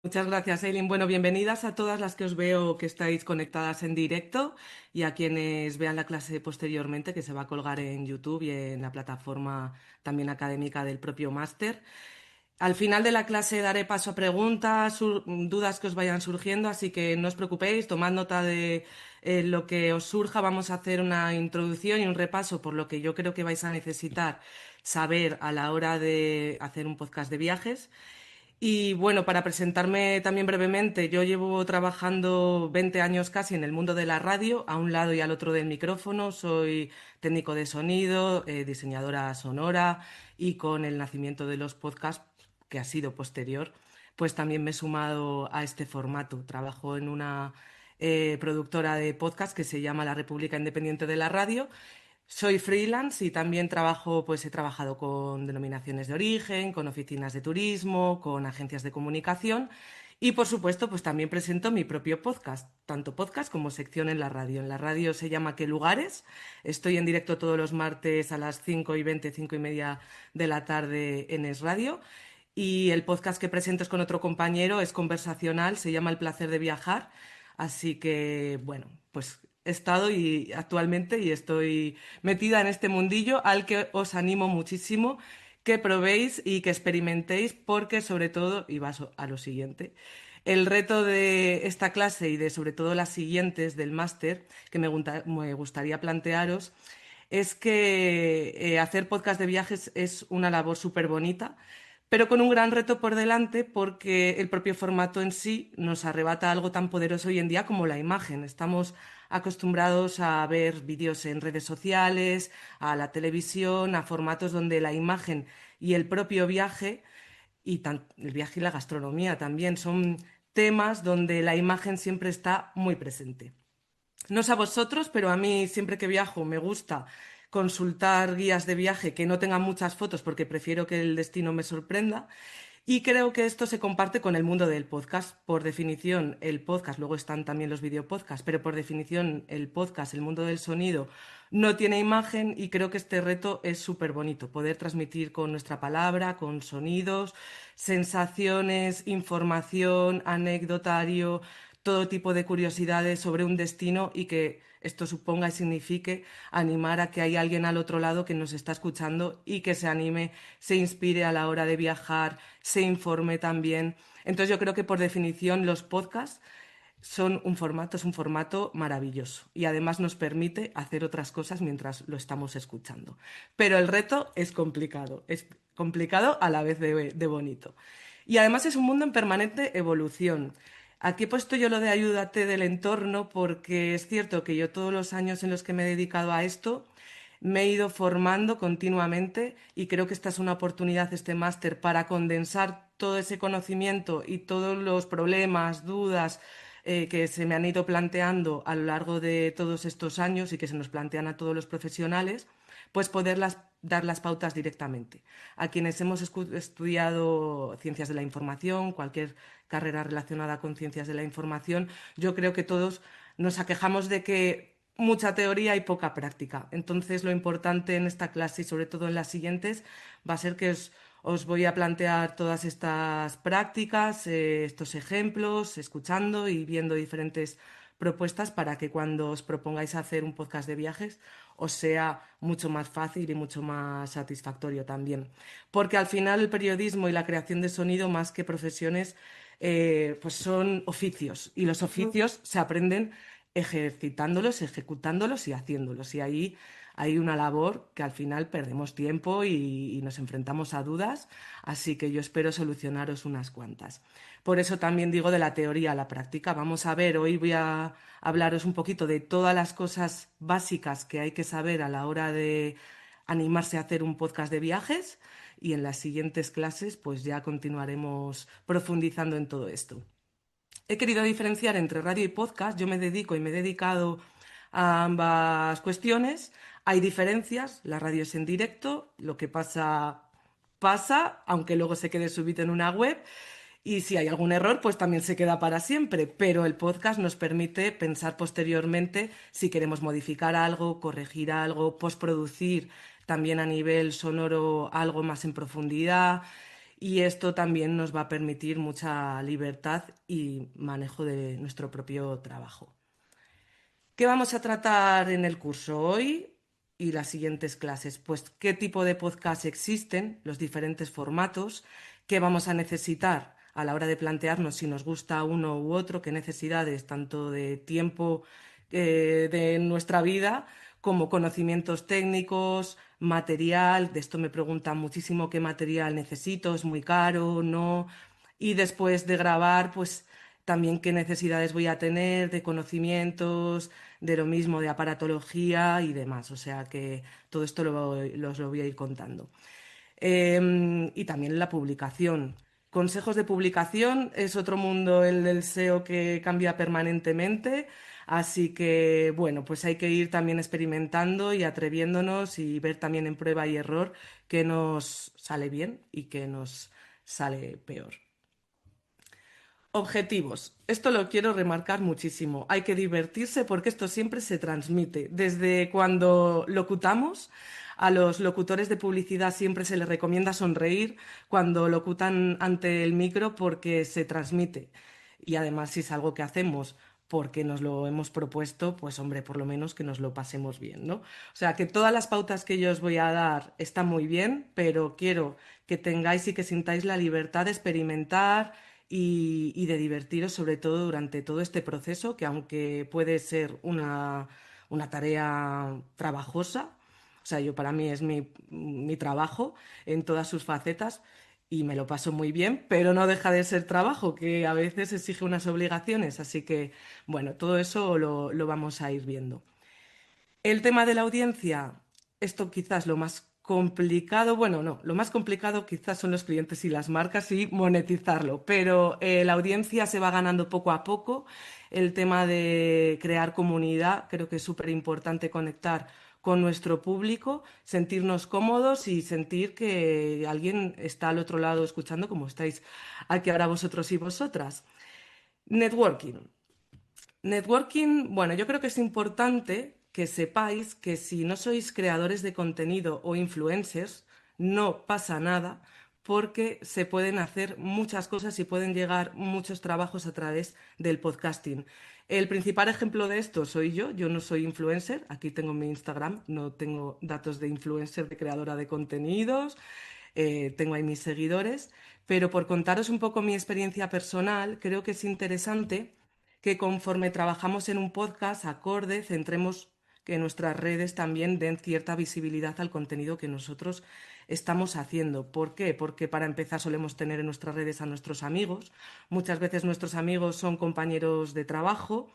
Muchas gracias, Eileen. Bueno, bienvenidas a todas las que os veo que estáis conectadas en directo y a quienes vean la clase posteriormente, que se va a colgar en YouTube y en la plataforma también académica del propio máster. Al final de la clase daré paso a preguntas, dudas que os vayan surgiendo, así que no os preocupéis, tomad nota de lo que os surja. Vamos a hacer una introducción y un repaso por lo que yo creo que vais a necesitar saber a la hora de hacer un podcast de viajes. Y bueno, para presentarme también brevemente, yo llevo trabajando 20 años casi en el mundo de la radio, a un lado y al otro del micrófono. Soy técnico de sonido, diseñadora sonora y con el nacimiento de los podcasts, que ha sido posterior, pues también me he sumado a este formato. Trabajo en una productora de podcast que se llama La República Independiente de la Radio. Soy freelance y también trabajo, pues he trabajado con denominaciones de origen, con oficinas de turismo, con agencias de comunicación y por supuesto, pues también presento mi propio podcast, tanto podcast como sección en la radio. En la radio se llama ¿Qué lugares? Estoy en directo todos los martes a las 5:20, 5:30 de la tarde en Es Radio. Y el podcast que presento es con otro compañero, es conversacional, se llama El placer de viajar. Así que, bueno, pues he estado y actualmente y estoy metida en este mundillo al que os animo muchísimo que probéis y que experimentéis porque sobre todo, y vas a lo siguiente, el reto de esta clase y de sobre todo las siguientes del máster que me gustaría plantearos es que hacer podcast de viajes es una labor súper bonita, pero con un gran reto por delante porque el propio formato en sí nos arrebata algo tan poderoso hoy en día como la imagen. Estamos acostumbrados a ver vídeos en redes sociales, a la televisión, a formatos donde la imagen y el propio viaje, el viaje y la gastronomía también son temas donde la imagen siempre está muy presente. No sé a vosotros, pero a mí siempre que viajo me gusta consultar guías de viaje que no tengan muchas fotos porque prefiero que el destino me sorprenda. Y creo que esto se comparte con el mundo del podcast. Por definición, el podcast, luego están también los videopodcasts, pero por definición el podcast, el mundo del sonido, no tiene imagen y creo que este reto es súper bonito. Poder transmitir con nuestra palabra, con sonidos, sensaciones, información, anecdotario, todo tipo de curiosidades sobre un destino y que esto suponga y signifique animar a que hay alguien al otro lado que nos está escuchando y que se anime, se inspire a la hora de viajar, se informe también. Entonces yo creo que por definición los podcasts es un formato maravilloso y además nos permite hacer otras cosas mientras lo estamos escuchando. Pero el reto es complicado a la vez de bonito. Y además es un mundo en permanente evolución. Aquí he puesto yo lo de ayúdate del entorno porque es cierto que yo todos los años en los que me he dedicado a esto me he ido formando continuamente y creo que esta es una oportunidad, este máster, para condensar todo ese conocimiento y todos los problemas, dudas que se me han ido planteando a lo largo de todos estos años y que se nos plantean a todos los profesionales, pues poderlas dar las pautas directamente. A quienes hemos estudiado ciencias de la información, cualquier carrera relacionada con ciencias de la información, yo creo que todos nos aquejamos de que mucha teoría y poca práctica. Entonces, lo importante en esta clase y sobre todo en las siguientes va a ser que os voy a plantear todas estas prácticas, estos ejemplos, escuchando y viendo diferentes propuestas para que cuando os propongáis hacer un podcast de viajes os sea mucho más fácil y mucho más satisfactorio también. Porque al final el periodismo y la creación de sonido, más que profesiones, pues son oficios y los oficios se aprenden ejercitándolos, ejecutándolos y haciéndolos. Y ahí hay una labor que al final perdemos tiempo y nos enfrentamos a dudas, así que yo espero solucionaros unas cuantas. Por eso también digo de la teoría a la práctica. Vamos a ver, hoy voy a hablaros un poquito de todas las cosas básicas que hay que saber a la hora de animarse a hacer un podcast de viajes y en las siguientes clases pues ya continuaremos profundizando en todo esto. He querido diferenciar entre radio y podcast. Yo me dedico y me he dedicado a ambas cuestiones. Hay diferencias. La radio es en directo. Lo que pasa, pasa, aunque luego se quede subido en una web. Y si hay algún error, pues también se queda para siempre. Pero el podcast nos permite pensar posteriormente si queremos modificar algo, corregir algo, postproducir también a nivel sonoro algo más en profundidad y esto también nos va a permitir mucha libertad y manejo de nuestro propio trabajo. ¿Qué vamos a tratar en el curso hoy y las siguientes clases? Pues qué tipo de podcast existen, los diferentes formatos, qué vamos a necesitar a la hora de plantearnos si nos gusta uno u otro, qué necesidades, tanto de tiempo de nuestra vida, como conocimientos técnicos, material. De esto me preguntan muchísimo qué material necesito, es muy caro, no. Y después de grabar, pues también qué necesidades voy a tener de conocimientos, de lo mismo, de aparatología y demás. O sea que todo esto lo voy a ir contando. Y también la publicación. Consejos de publicación es otro mundo el del SEO que cambia permanentemente, así que bueno, pues hay que ir también experimentando y atreviéndonos y ver también en prueba y error qué nos sale bien y qué nos sale peor. Objetivos. Esto lo quiero remarcar muchísimo. Hay que divertirse porque esto siempre se transmite. Desde cuando locutamos, a los locutores de publicidad siempre se les recomienda sonreír cuando locutan ante el micro porque se transmite. Y además, si es algo que hacemos porque nos lo hemos propuesto, pues hombre, por lo menos que nos lo pasemos bien, ¿no? O sea, que todas las pautas que yo os voy a dar están muy bien, pero quiero que tengáis y que sintáis la libertad de experimentar y de divertiros sobre todo durante todo este proceso, que aunque puede ser una tarea trabajosa, o sea, yo para mí es mi trabajo en todas sus facetas y me lo paso muy bien, pero no deja de ser trabajo, que a veces exige unas obligaciones, así que bueno, todo eso lo vamos a ir viendo. El tema de la audiencia, esto quizás lo más complicado, bueno, no, lo más complicado quizás son los clientes y las marcas y monetizarlo, pero la audiencia se va ganando poco a poco. El tema de crear comunidad, creo que es súper importante conectar con nuestro público, sentirnos cómodos y sentir que alguien está al otro lado escuchando como estáis aquí ahora vosotros y vosotras. Networking. Networking, bueno, yo creo que es importante que sepáis que si no sois creadores de contenido o influencers, no pasa nada porque se pueden hacer muchas cosas y pueden llegar muchos trabajos a través del podcasting. El principal ejemplo de esto soy yo no soy influencer, aquí tengo mi Instagram, no tengo datos de influencer, de creadora de contenidos, tengo ahí mis seguidores, pero por contaros un poco mi experiencia personal, creo que es interesante que conforme trabajamos en un podcast acorde, centremos que nuestras redes también den cierta visibilidad al contenido que nosotros estamos haciendo. ¿Por qué? Porque para empezar solemos tener en nuestras redes a nuestros amigos. Muchas veces nuestros amigos son compañeros de trabajo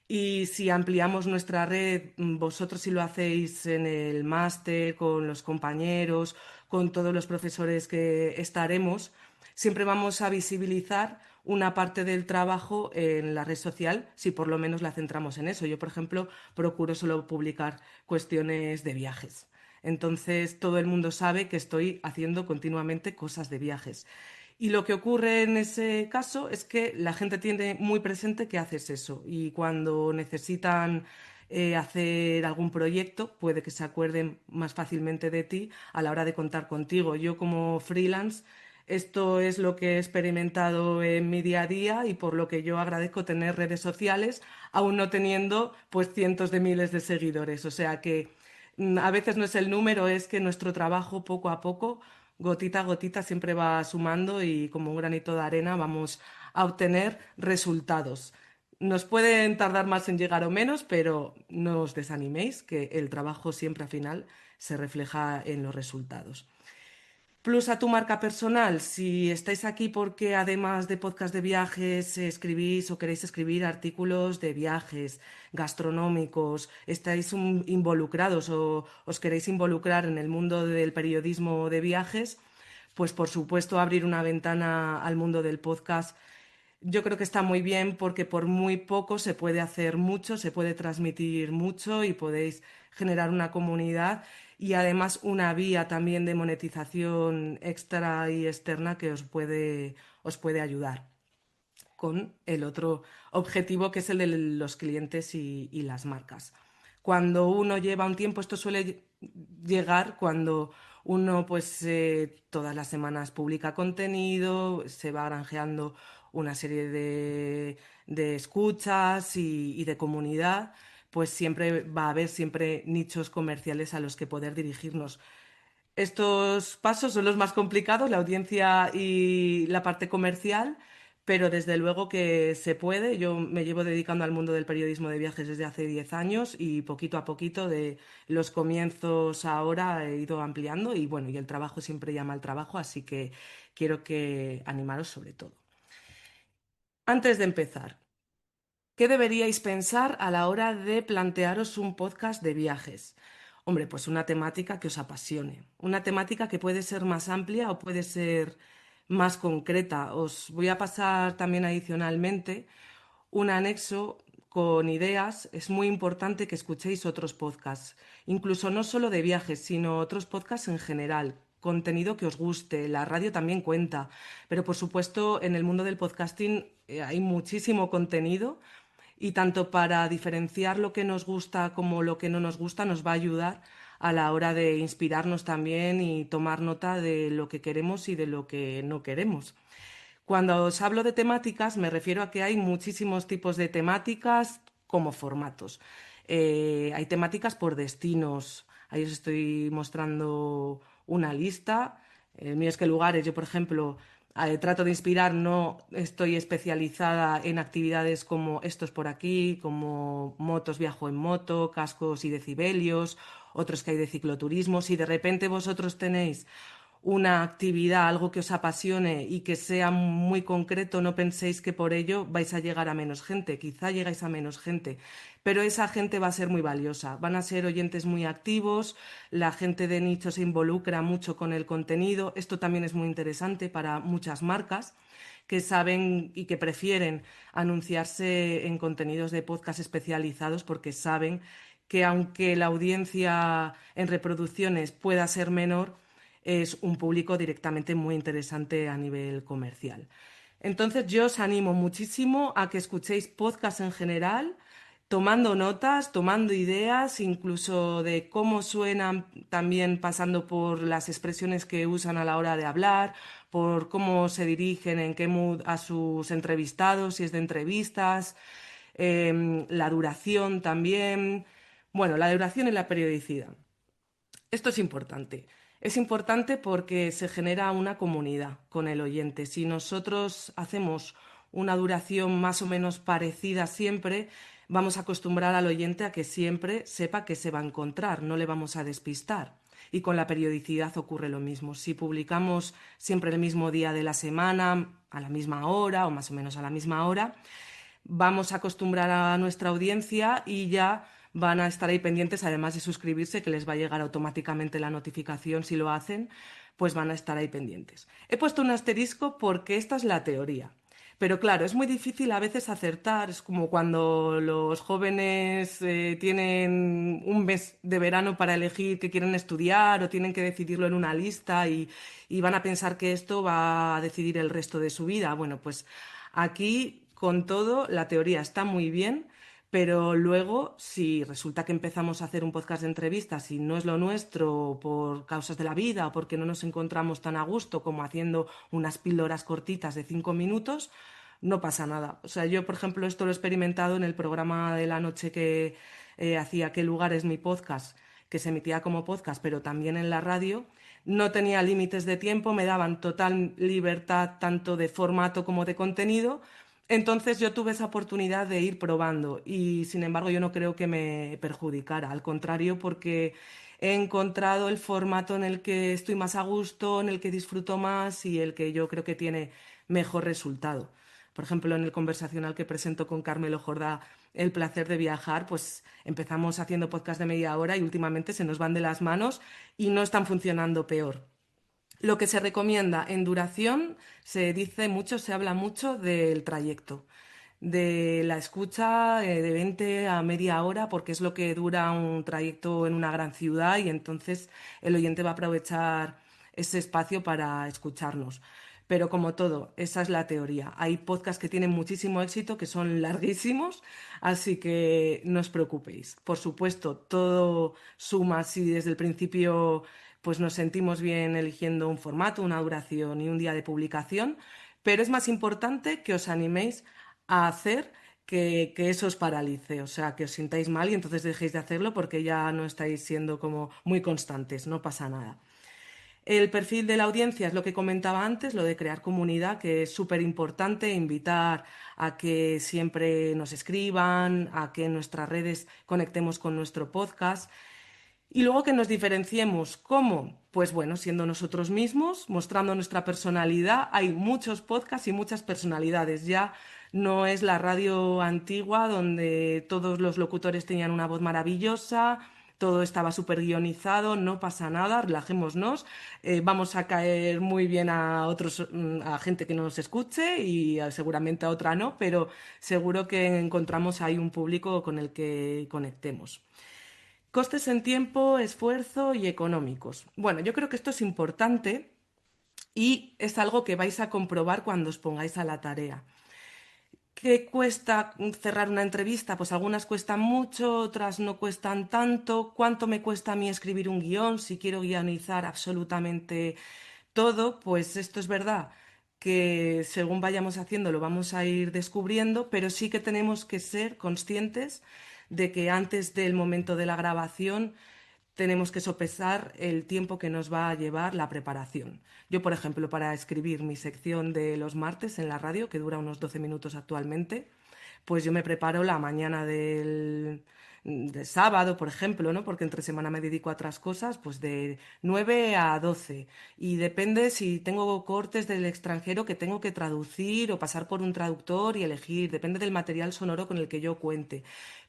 y si ampliamos nuestra red, vosotros si lo hacéis en el máster, con los compañeros, con todos los profesores que estaremos, siempre vamos a visibilizar una parte del trabajo en la red social, si por lo menos la centramos en eso. Yo, por ejemplo, procuro solo publicar cuestiones de viajes. Entonces, todo el mundo sabe que estoy haciendo continuamente cosas de viajes. Y lo que ocurre en ese caso es que la gente tiene muy presente que haces eso y cuando necesitan hacer algún proyecto puede que se acuerden más fácilmente de ti a la hora de contar contigo. Yo como freelance esto es lo que he experimentado en mi día a día y por lo que yo agradezco tener redes sociales, aún no teniendo pues cientos de miles de seguidores. O sea que a veces no es el número, es que nuestro trabajo poco a poco, gotita a gotita, siempre va sumando y como un granito de arena vamos a obtener resultados. Nos pueden tardar más en llegar o menos, pero no os desaniméis, que el trabajo siempre al final se refleja en los resultados. Plus a tu marca personal, si estáis aquí porque además de podcast de viajes escribís o queréis escribir artículos de viajes gastronómicos, estáis involucrados o os queréis involucrar en el mundo del periodismo de viajes, pues por supuesto abrir una ventana al mundo del podcast yo creo que está muy bien porque por muy poco se puede hacer mucho, se puede transmitir mucho y podéis generar una comunidad y además una vía también de monetización extra y externa que os puede ayudar con el otro objetivo que es el de los clientes y las marcas. Cuando uno lleva un tiempo, esto suele llegar cuando Uno pues todas las semanas publica contenido, se va granjeando una serie de escuchas y de comunidad, pues siempre va a haber siempre nichos comerciales a los que poder dirigirnos. Estos pasos son los más complicados, la audiencia y la parte comercial, pero desde luego que se puede. Yo me llevo dedicando al mundo del periodismo de viajes desde hace 10 años y poquito a poquito, de los comienzos a ahora, he ido ampliando y bueno, y el trabajo siempre llama al trabajo, así que quiero que animaros sobre todo. Antes de empezar, ¿qué deberíais pensar a la hora de plantearos un podcast de viajes? Hombre, pues una temática que os apasione, una temática que puede ser más amplia o puede ser más concreta. Os voy a pasar también adicionalmente un anexo con ideas. Es muy importante que escuchéis otros podcasts, incluso no solo de viajes, sino otros podcasts en general. Contenido que os guste, la radio también cuenta, pero por supuesto en el mundo del podcasting hay muchísimo contenido y tanto para diferenciar lo que nos gusta como lo que no nos gusta nos va a ayudar a la hora de inspirarnos también y tomar nota de lo que queremos y de lo que no queremos. Cuando os hablo de temáticas, me refiero a que hay muchísimos tipos de temáticas como formatos. Hay temáticas por destinos. Ahí os estoy mostrando una lista. El mío es que lugares. Yo, por ejemplo, trato de inspirar, no estoy especializada en actividades como estos por aquí, como motos, viajo en moto, cascos y decibelios, otros que hay de cicloturismo. Si de repente vosotros tenéis una actividad, algo que os apasione y que sea muy concreto, no penséis que por ello vais a llegar a menos gente. Quizá llegáis a menos gente, pero esa gente va a ser muy valiosa. Van a ser oyentes muy activos, la gente de nicho se involucra mucho con el contenido. Esto también es muy interesante para muchas marcas que saben y que prefieren anunciarse en contenidos de podcast especializados porque saben que aunque la audiencia en reproducciones pueda ser menor, es un público directamente muy interesante a nivel comercial. Entonces yo os animo muchísimo a que escuchéis podcasts en general, tomando notas, tomando ideas, incluso de cómo suenan, también pasando por las expresiones que usan a la hora de hablar, por cómo se dirigen, en qué mood a sus entrevistados, si es de entrevistas, la duración también. Bueno, la duración y la periodicidad. Esto es importante. Es importante porque se genera una comunidad con el oyente. Si nosotros hacemos una duración más o menos parecida siempre, vamos a acostumbrar al oyente a que siempre sepa que se va a encontrar, no le vamos a despistar. Y con la periodicidad ocurre lo mismo. Si publicamos siempre el mismo día de la semana, a la misma hora o más o menos a la misma hora, vamos a acostumbrar a nuestra audiencia y ya van a estar ahí pendientes, además de suscribirse, que les va a llegar automáticamente la notificación si lo hacen, pues van a estar ahí pendientes. He puesto un asterisco porque esta es la teoría. Pero claro, es muy difícil a veces acertar. Es como cuando los jóvenes tienen un mes de verano para elegir qué quieren estudiar o tienen que decidirlo en una lista y van a pensar que esto va a decidir el resto de su vida. Bueno, pues aquí, con todo, la teoría está muy bien, pero luego, si resulta que empezamos a hacer un podcast de entrevistas y no es lo nuestro por causas de la vida o porque no nos encontramos tan a gusto como haciendo unas píldoras cortitas de 5 minutos, no pasa nada. O sea, yo, por ejemplo, esto lo he experimentado en el programa de la noche que hacía ¿Qué lugar es mi podcast?, que se emitía como podcast, pero también en la radio. No tenía límites de tiempo, me daban total libertad tanto de formato como de contenido. Entonces yo tuve esa oportunidad de ir probando y sin embargo yo no creo que me perjudicara, al contrario, porque he encontrado el formato en el que estoy más a gusto, en el que disfruto más y el que yo creo que tiene mejor resultado. Por ejemplo, en el conversacional que presento con Carmelo Jordá, El placer de viajar, pues empezamos haciendo podcast de media hora y últimamente se nos van de las manos y no están funcionando peor. Lo que se recomienda en duración, se dice mucho, se habla mucho del trayecto, de la escucha de 20 a media hora, porque es lo que dura un trayecto en una gran ciudad y entonces el oyente va a aprovechar ese espacio para escucharnos. Pero como todo, esa es la teoría. Hay podcasts que tienen muchísimo éxito, que son larguísimos, así que no os preocupéis. Por supuesto, todo suma si desde el principio pues nos sentimos bien eligiendo un formato, una duración y un día de publicación, pero es más importante que os animéis a hacer que eso os paralice, o sea, que os sintáis mal y entonces dejéis de hacerlo porque ya no estáis siendo como muy constantes, no pasa nada. El perfil de la audiencia es lo que comentaba antes, lo de crear comunidad, que es súper importante, invitar a que siempre nos escriban, a que en nuestras redes conectemos con nuestro podcast y luego que nos diferenciemos. ¿Cómo? Pues bueno, siendo nosotros mismos, mostrando nuestra personalidad. Hay muchos podcasts y muchas personalidades. Ya no es la radio antigua donde todos los locutores tenían una voz maravillosa, todo estaba súper guionizado, no pasa nada, relajémonos, vamos a caer muy bien a otros, a gente que nos escuche y seguramente a otra no, pero seguro que encontramos ahí un público con el que conectemos. Costes en tiempo, esfuerzo y económicos. Bueno, yo creo que esto es importante y es algo que vais a comprobar cuando os pongáis a la tarea. ¿Qué cuesta cerrar una entrevista? Pues algunas cuestan mucho, otras no cuestan tanto. ¿Cuánto me cuesta a mí escribir un guión? Si quiero guionizar absolutamente todo, pues esto es verdad que según vayamos haciendo lo vamos a ir descubriendo, pero sí que tenemos que ser conscientes de que antes del momento de la grabación tenemos que sopesar el tiempo que nos va a llevar la preparación. Yo, por ejemplo, para escribir mi sección de los martes en la radio, que dura unos 12 minutos actualmente, pues yo me preparo la mañana del sábado, por ejemplo, ¿no? Porque entre semana me dedico a otras cosas, pues de 9 a 12. Y depende si tengo cortes del extranjero que tengo que traducir o pasar por un traductor y elegir, depende del material sonoro con el que yo cuente.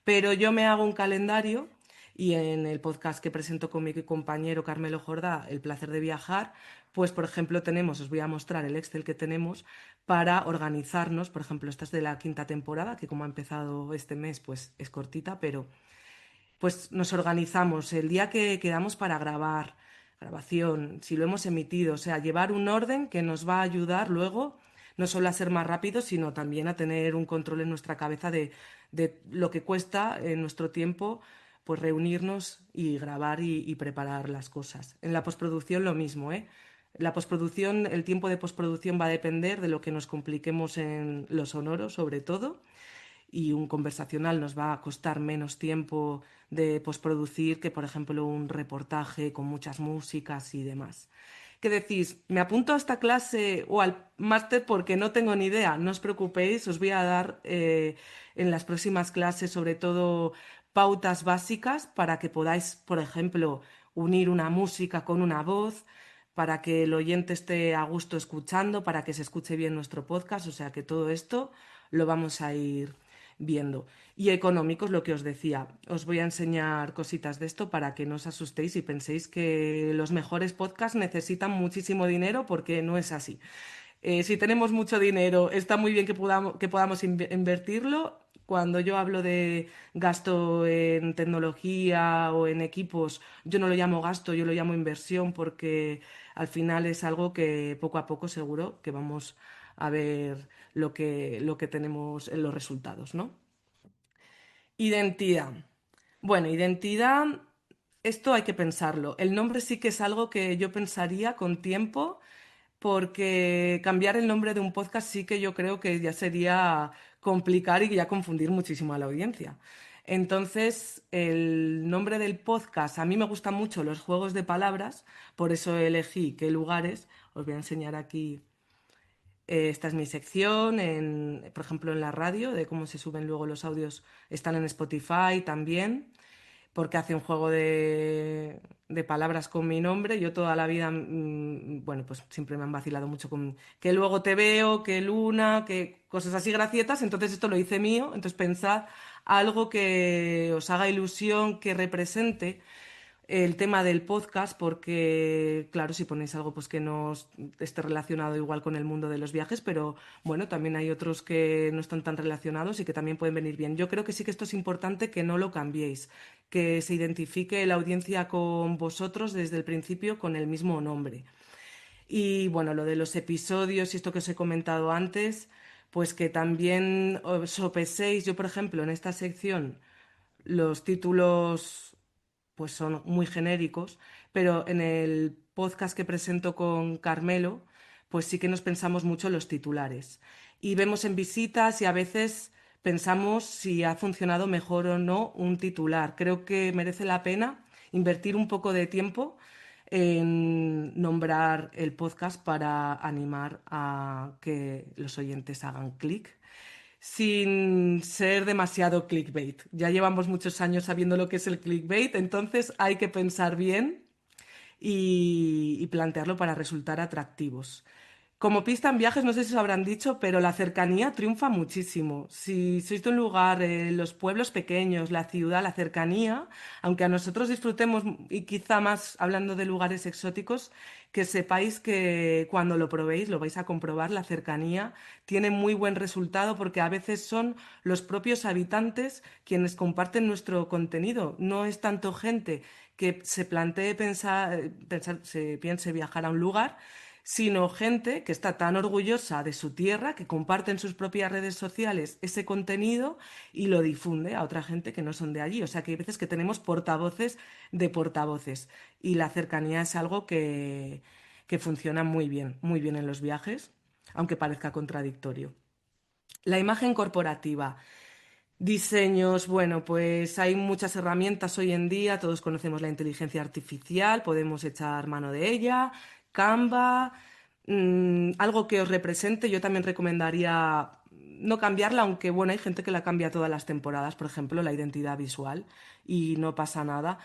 Pero yo me hago un calendario y en el podcast que presento con mi compañero Carmelo Jordá, El placer de viajar, pues por ejemplo tenemos, os voy a mostrar el Excel que tenemos para organizarnos. Por ejemplo, esta es de la quinta temporada, que como ha empezado este mes, pues es cortita, pero pues nos organizamos el día que quedamos para grabar, grabación, si lo hemos emitido, o sea, llevar un orden que nos va a ayudar luego no solo a ser más rápidos, sino también a tener un control en nuestra cabeza de lo que cuesta en nuestro tiempo pues reunirnos y grabar y preparar las cosas. En la postproducción lo mismo, ¿eh? La postproducción, el tiempo de postproducción va a depender de lo que nos compliquemos en lo sonoro, sobre todo, y un conversacional nos va a costar menos tiempo de postproducir que, por ejemplo, un reportaje con muchas músicas y demás. ¿Qué decís? ¿Me apunto a esta clase o al máster porque no tengo ni idea? No os preocupéis, os voy a dar en las próximas clases sobre todo pautas básicas para que podáis, por ejemplo, unir una música con una voz, para que el oyente esté a gusto escuchando, para que se escuche bien nuestro podcast, o sea que todo esto lo vamos a ir viendo. Y económicos, lo que os decía, os voy a enseñar cositas de esto para que no os asustéis y penséis que los mejores podcasts necesitan muchísimo dinero porque no es así. Si tenemos mucho dinero, está muy bien que podamos invertirlo. Cuando yo hablo de gasto en tecnología o en equipos, yo no lo llamo gasto, yo lo llamo inversión porque al final es algo que poco a poco seguro que vamos a ver lo que tenemos en los resultados, ¿no? Identidad. Bueno, identidad, esto hay que pensarlo. El nombre sí que es algo que yo pensaría con tiempo, porque cambiar el nombre de un podcast sí que yo creo que ya sería complicar y ya confundir muchísimo a la audiencia. Entonces, el nombre del podcast, a mí me gustan mucho los juegos de palabras, por eso elegí qué lugares. Os voy a enseñar aquí. Esta es mi sección, por ejemplo, en la radio, de cómo se suben luego los audios, están en Spotify también, porque hace un juego de palabras con mi nombre. Yo toda la vida, bueno, pues siempre me han vacilado mucho con que luego te veo, que Luna, que cosas así gracietas, entonces esto lo hice mío, entonces pensad algo que os haga ilusión, que represente el tema del podcast, porque claro, si ponéis algo pues que no esté relacionado igual con el mundo de los viajes, pero bueno, también hay otros que no están tan relacionados y que también pueden venir bien. Yo creo que sí que esto es importante que no lo cambiéis, que se identifique la audiencia con vosotros desde el principio con el mismo nombre. Y bueno, lo de los episodios y esto que os he comentado antes, pues que también os sopeséis. Yo, por ejemplo, en esta sección, los títulos pues son muy genéricos, pero en el podcast que presento con Carmelo, pues sí que nos pensamos mucho los titulares. Y vemos en visitas y a veces pensamos si ha funcionado mejor o no un titular. Creo que merece la pena invertir un poco de tiempo en nombrar el podcast para animar a que los oyentes hagan clic sin ser demasiado clickbait. Ya llevamos muchos años sabiendo lo que es el clickbait, entonces hay que pensar bien y plantearlo para resultar atractivos. Como pista en viajes, no sé si os habrán dicho, pero la cercanía triunfa muchísimo. Si sois de un lugar, los pueblos pequeños, la ciudad, la cercanía, aunque a nosotros disfrutemos y quizá más hablando de lugares exóticos, que sepáis que cuando lo probéis lo vais a comprobar, la cercanía tiene muy buen resultado porque a veces son los propios habitantes quienes comparten nuestro contenido. No es tanto gente que se plantee se piense viajar a un lugar, sino gente que está tan orgullosa de su tierra que comparte en sus propias redes sociales ese contenido y lo difunde a otra gente que no son de allí. O sea que hay veces que tenemos portavoces de portavoces y la cercanía es algo que funciona muy bien en los viajes, aunque parezca contradictorio. La imagen corporativa. Diseños, bueno, pues hay muchas herramientas hoy en día, todos conocemos la inteligencia artificial, podemos echar mano de ella, Canva, algo que os represente, yo también recomendaría no cambiarla, aunque bueno, hay gente que la cambia todas las temporadas, por ejemplo, la identidad visual, y no pasa nada.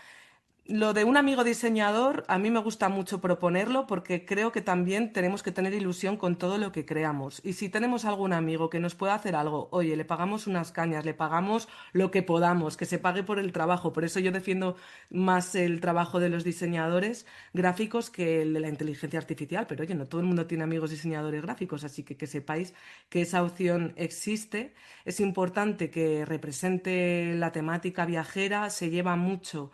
Lo de un amigo diseñador, a mí me gusta mucho proponerlo porque creo que también tenemos que tener ilusión con todo lo que creamos. Y si tenemos algún amigo que nos pueda hacer algo, oye, le pagamos unas cañas, le pagamos lo que podamos, que se pague por el trabajo. Por eso yo defiendo más el trabajo de los diseñadores gráficos que el de la inteligencia artificial. Pero oye, no todo el mundo tiene amigos diseñadores gráficos, así que sepáis que esa opción existe. Es importante que represente la temática viajera, se lleva mucho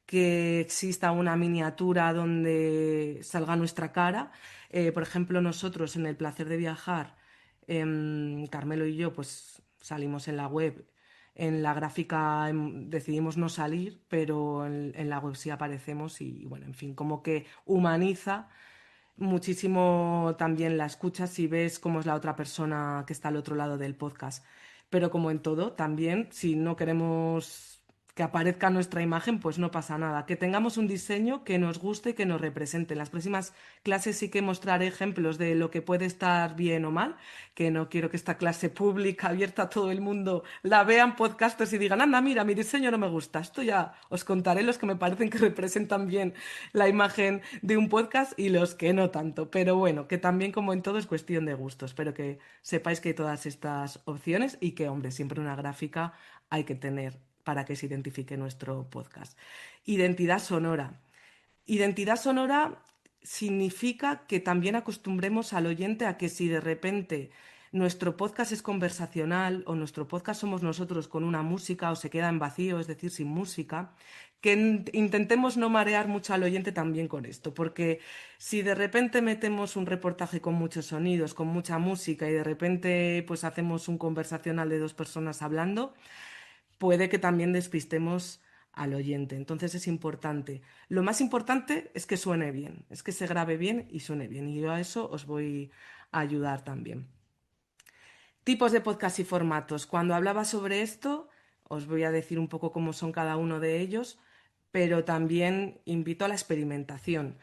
que exista una miniatura donde salga nuestra cara. Por ejemplo, nosotros en El Placer de Viajar, Carmelo y yo, pues salimos en la web. En la gráfica decidimos no salir, pero en la web sí aparecemos y bueno, en fin, como que humaniza muchísimo también la escucha si ves cómo es la otra persona que está al otro lado del podcast. Pero como en todo, también si no queremos que aparezca nuestra imagen, pues no pasa nada. Que tengamos un diseño que nos guste y que nos represente. En las próximas clases sí que mostraré ejemplos de lo que puede estar bien o mal, que no quiero que esta clase pública, abierta a todo el mundo, la vean podcasters y digan, anda, mira, mi diseño no me gusta. Esto ya os contaré los que me parecen que representan bien la imagen de un podcast y los que no tanto. Pero bueno, que también como en todo es cuestión de gustos. Espero que sepáis que hay todas estas opciones y que, hombre, siempre una gráfica hay que tener para que se identifique nuestro podcast. Identidad sonora. Identidad sonora significa que también acostumbremos al oyente a que si de repente nuestro podcast es conversacional o nuestro podcast somos nosotros con una música o se queda en vacío, es decir, sin música, que intentemos no marear mucho al oyente también con esto, porque si de repente metemos un reportaje con muchos sonidos, con mucha música y de repente pues hacemos un conversacional de dos personas hablando, puede que también despistemos al oyente. Entonces es importante. Lo más importante es que suene bien, es que se grabe bien y suene bien. Y yo a eso os voy a ayudar también. Tipos de podcast y formatos. Cuando hablaba sobre esto, os voy a decir un poco cómo son cada uno de ellos, pero también invito a la experimentación.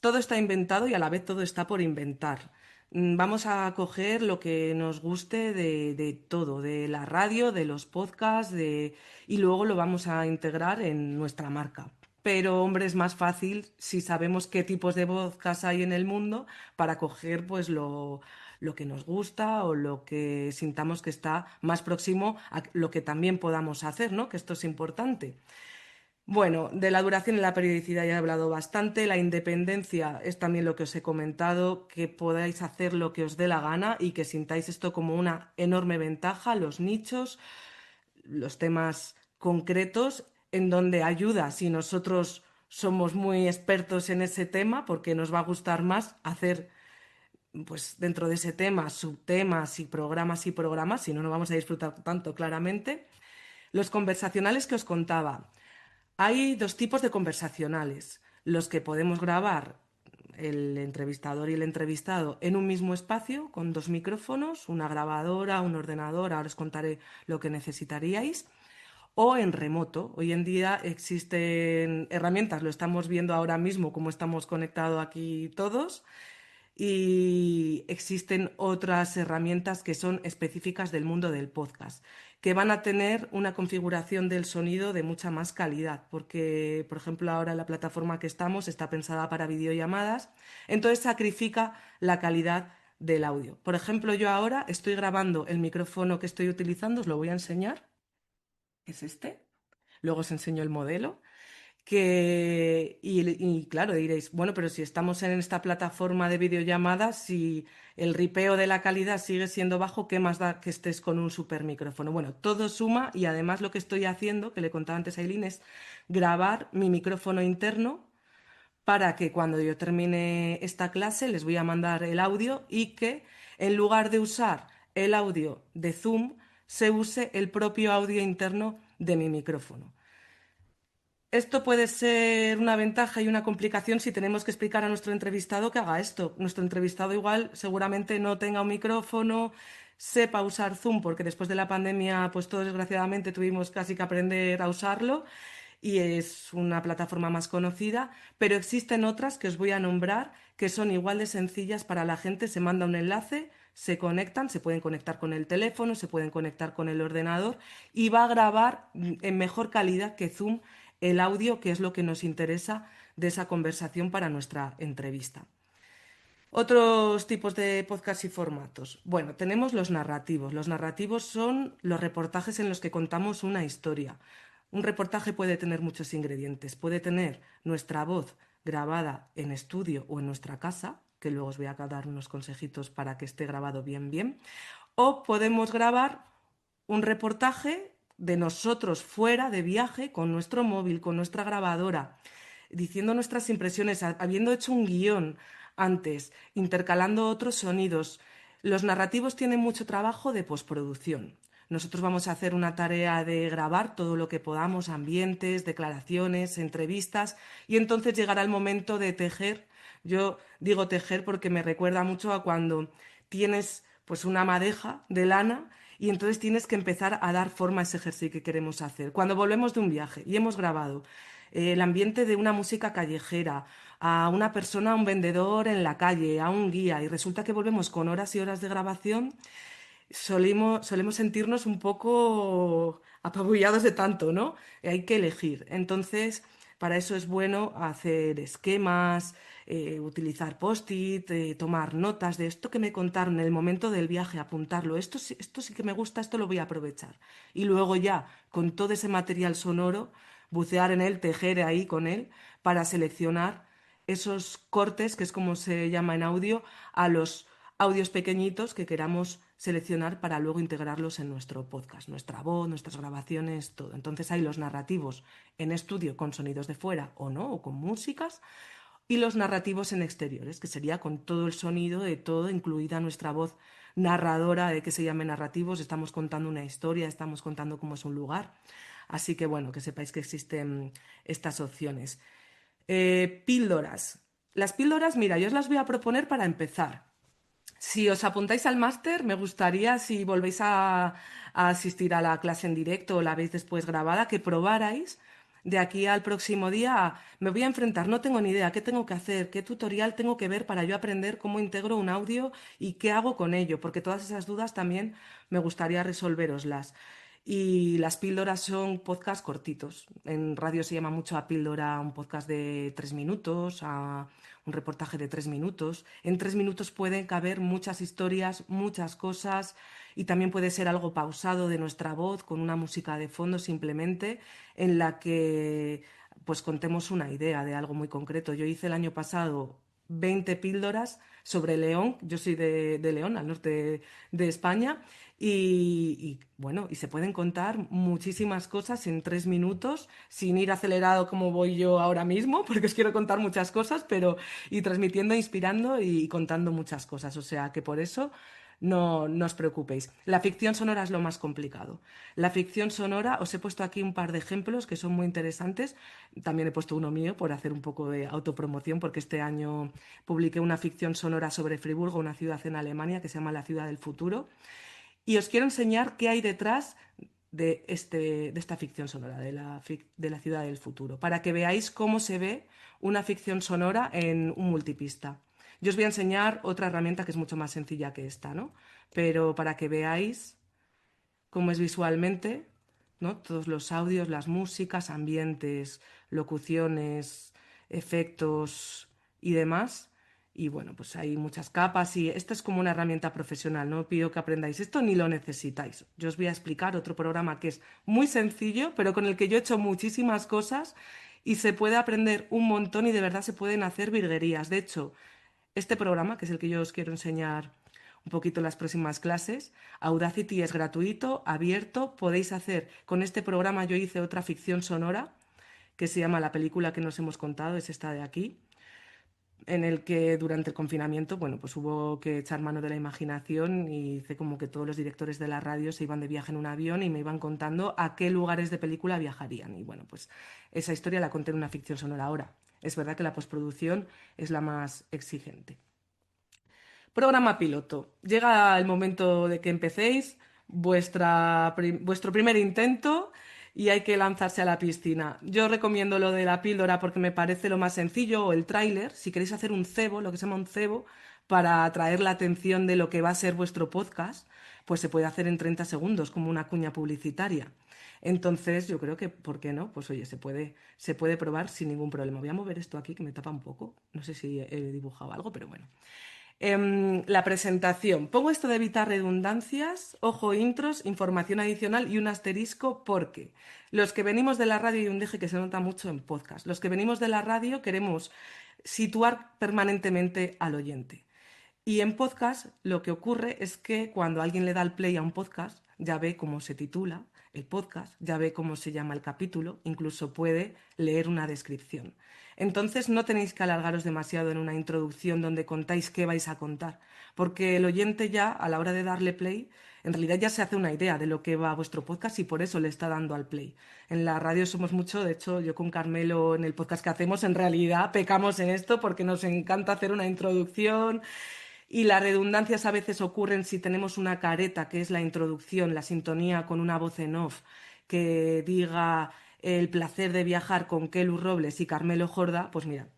Todo está inventado y a la vez todo está por inventar. Vamos a coger lo que nos guste de todo, de la radio, de los podcasts, y luego lo vamos a integrar en nuestra marca. Pero, hombre, es más fácil si sabemos qué tipos de podcast hay en el mundo para coger pues lo que nos gusta o lo que sintamos que está más próximo a lo que también podamos hacer, ¿no? Que esto es importante. Bueno, de la duración y la periodicidad ya he hablado bastante. La independencia es también lo que os he comentado, que podáis hacer lo que os dé la gana y que sintáis esto como una enorme ventaja, los nichos, los temas concretos, en donde ayuda si nosotros somos muy expertos en ese tema, porque nos va a gustar más hacer pues dentro de ese tema subtemas y programas, si no, no vamos a disfrutar tanto claramente. Los conversacionales que os contaba. Hay dos tipos de conversacionales, los que podemos grabar el entrevistador y el entrevistado en un mismo espacio con dos micrófonos, una grabadora, un ordenador, ahora os contaré lo que necesitaríais, o en remoto. Hoy en día existen herramientas, lo estamos viendo ahora mismo como estamos conectados aquí todos, y existen otras herramientas que son específicas del mundo del podcast, que van a tener una configuración del sonido de mucha más calidad, porque, por ejemplo, ahora la plataforma que estamos está pensada para videollamadas, entonces sacrifica la calidad del audio. Por ejemplo, yo ahora estoy grabando el micrófono que estoy utilizando, os lo voy a enseñar, es este, luego os enseño el modelo. Y claro, diréis, bueno, pero si estamos en esta plataforma de videollamadas, si el ripeo de la calidad sigue siendo bajo, ¿qué más da que estés con un super micrófono? Bueno, todo suma y además lo que estoy haciendo, que le contaba antes a Eileen, es grabar mi micrófono interno para que cuando yo termine esta clase les voy a mandar el audio y que en lugar de usar el audio de Zoom, se use el propio audio interno de mi micrófono. Esto puede ser una ventaja y una complicación si tenemos que explicar a nuestro entrevistado que haga esto. Nuestro entrevistado igual seguramente no tenga un micrófono, sepa usar Zoom, porque después de la pandemia, pues todos desgraciadamente tuvimos casi que aprender a usarlo y es una plataforma más conocida, pero existen otras que os voy a nombrar que son igual de sencillas para la gente. Se manda un enlace, se conectan, se pueden conectar con el teléfono, se pueden conectar con el ordenador y va a grabar en mejor calidad que Zoom el audio, que es lo que nos interesa de esa conversación para nuestra entrevista. Otros tipos de podcast y formatos. Bueno, tenemos los narrativos. Los narrativos son los reportajes en los que contamos una historia. Un reportaje puede tener muchos ingredientes. Puede tener nuestra voz grabada en estudio o en nuestra casa, que luego os voy a dar unos consejitos para que esté grabado bien, bien. O podemos grabar un reportaje de nosotros fuera de viaje con nuestro móvil, con nuestra grabadora, diciendo nuestras impresiones, habiendo hecho un guión antes, intercalando otros sonidos. Los narrativos tienen mucho trabajo de postproducción. Nosotros vamos a hacer una tarea de grabar todo lo que podamos, ambientes, declaraciones, entrevistas, y entonces llegará el momento de tejer. Yo digo tejer porque me recuerda mucho a cuando tienes pues una madeja de lana y entonces tienes que empezar a dar forma a ese ejercicio que queremos hacer. Cuando volvemos de un viaje y hemos grabado el ambiente de una música callejera, a una persona, a un vendedor en la calle, a un guía, y resulta que volvemos con horas y horas de grabación, solemos sentirnos un poco apabullados de tanto, ¿no? Hay que elegir. Entonces, para eso es bueno hacer esquemas, utilizar post-it, tomar notas de esto que me contaron en el momento del viaje, apuntarlo. Esto sí que me gusta, esto lo voy a aprovechar. Y luego ya, con todo ese material sonoro, bucear en él, tejer ahí con él, para seleccionar esos cortes, que es como se llama en audio, a los audios pequeñitos que queramos seleccionar para luego integrarlos en nuestro podcast, nuestra voz, nuestras grabaciones, todo. Entonces hay los narrativos en estudio con sonidos de fuera o no, o con músicas, y los narrativos en exteriores, que sería con todo el sonido de todo, incluida nuestra voz narradora, de que se llame narrativos, estamos contando una historia, estamos contando cómo es un lugar. Así que bueno, que sepáis que existen estas opciones. Píldoras. Las píldoras, mira, yo os las voy a proponer para empezar. Si os apuntáis al máster, me gustaría, si volvéis a asistir a la clase en directo o la veis después grabada, que probarais de aquí al próximo día. Me voy a enfrentar, no tengo ni idea qué tengo que hacer, qué tutorial tengo que ver para yo aprender cómo integro un audio y qué hago con ello, porque todas esas dudas también me gustaría resolveroslas. Y las píldoras son podcasts cortitos. En radio se llama mucho a píldora un podcast de 3 minutos, a un reportaje de 3 minutos. En 3 minutos pueden caber muchas historias, muchas cosas y también puede ser algo pausado de nuestra voz con una música de fondo simplemente en la que pues contemos una idea de algo muy concreto. Yo hice el año pasado 20 píldoras sobre León, yo soy de León, al norte de España, bueno, y se pueden contar muchísimas cosas en 3 minutos, sin ir acelerado como voy yo ahora mismo, porque os quiero contar muchas cosas, pero y transmitiendo, inspirando y contando muchas cosas. O sea que por eso no os preocupéis. La ficción sonora es lo más complicado. La ficción sonora, os he puesto aquí un par de ejemplos que son muy interesantes. También he puesto uno mío por hacer un poco de autopromoción, porque este año publiqué una ficción sonora sobre Friburgo, una ciudad en Alemania que se llama La Ciudad del Futuro. Y os quiero enseñar qué hay detrás de esta ficción sonora, de la Ciudad del Futuro, para que veáis cómo se ve una ficción sonora en un multipista. Yo os voy a enseñar otra herramienta que es mucho más sencilla que esta, ¿no? Pero para que veáis cómo es visualmente, ¿no? Todos los audios, las músicas, ambientes, locuciones, efectos y demás. Y bueno, pues hay muchas capas y esta es como una herramienta profesional. No pido que aprendáis esto ni lo necesitáis. Yo os voy a explicar otro programa que es muy sencillo, pero con el que yo he hecho muchísimas cosas y se puede aprender un montón y de verdad se pueden hacer virguerías. De hecho, este programa, que es el que yo os quiero enseñar un poquito en las próximas clases, Audacity es gratuito, abierto, podéis hacer, con este programa yo hice otra ficción sonora que se llama La película que nos hemos contado, es esta de aquí, en el que durante el confinamiento, bueno, pues hubo que echar mano de la imaginación y hice como que todos los directores de la radio se iban de viaje en un avión y me iban contando a qué lugares de película viajarían. Y bueno, pues esa historia la conté en una ficción sonora ahora. Es verdad que la postproducción es la más exigente. Programa piloto. Llega el momento de que empecéis vuestro primer intento y hay que lanzarse a la piscina. Yo recomiendo lo de la píldora porque me parece lo más sencillo, o el tráiler, si queréis hacer un cebo, lo que se llama un cebo, para atraer la atención de lo que va a ser vuestro podcast, pues se puede hacer en 30 segundos, como una cuña publicitaria. Entonces, yo creo que, ¿por qué no? Pues oye, se puede probar sin ningún problema. Voy a mover esto aquí que me tapa un poco. No sé si he dibujado algo, pero bueno. La presentación. Pongo esto de evitar redundancias, ojo, intros, información adicional y un asterisco porque los que venimos de la radio, y un deje que se nota mucho en podcast, los que venimos de la radio queremos situar permanentemente al oyente. Y en podcast lo que ocurre es que cuando alguien le da el play a un podcast, ya ve cómo se titula el podcast, ya ve cómo se llama el capítulo, incluso puede leer una descripción. Entonces no tenéis que alargaros demasiado en una introducción donde contáis qué vais a contar, porque el oyente ya a la hora de darle play, en realidad ya se hace una idea de lo que va a vuestro podcast y por eso le está dando al play. En la radio somos mucho, de hecho yo con Carmelo en el podcast que hacemos en realidad pecamos en esto porque nos encanta hacer una introducción y las redundancias a veces ocurren si tenemos una careta, que es la introducción, la sintonía con una voz en off, que diga el placer de viajar con Kelu Robles y Carmelo Jorda, pues mira,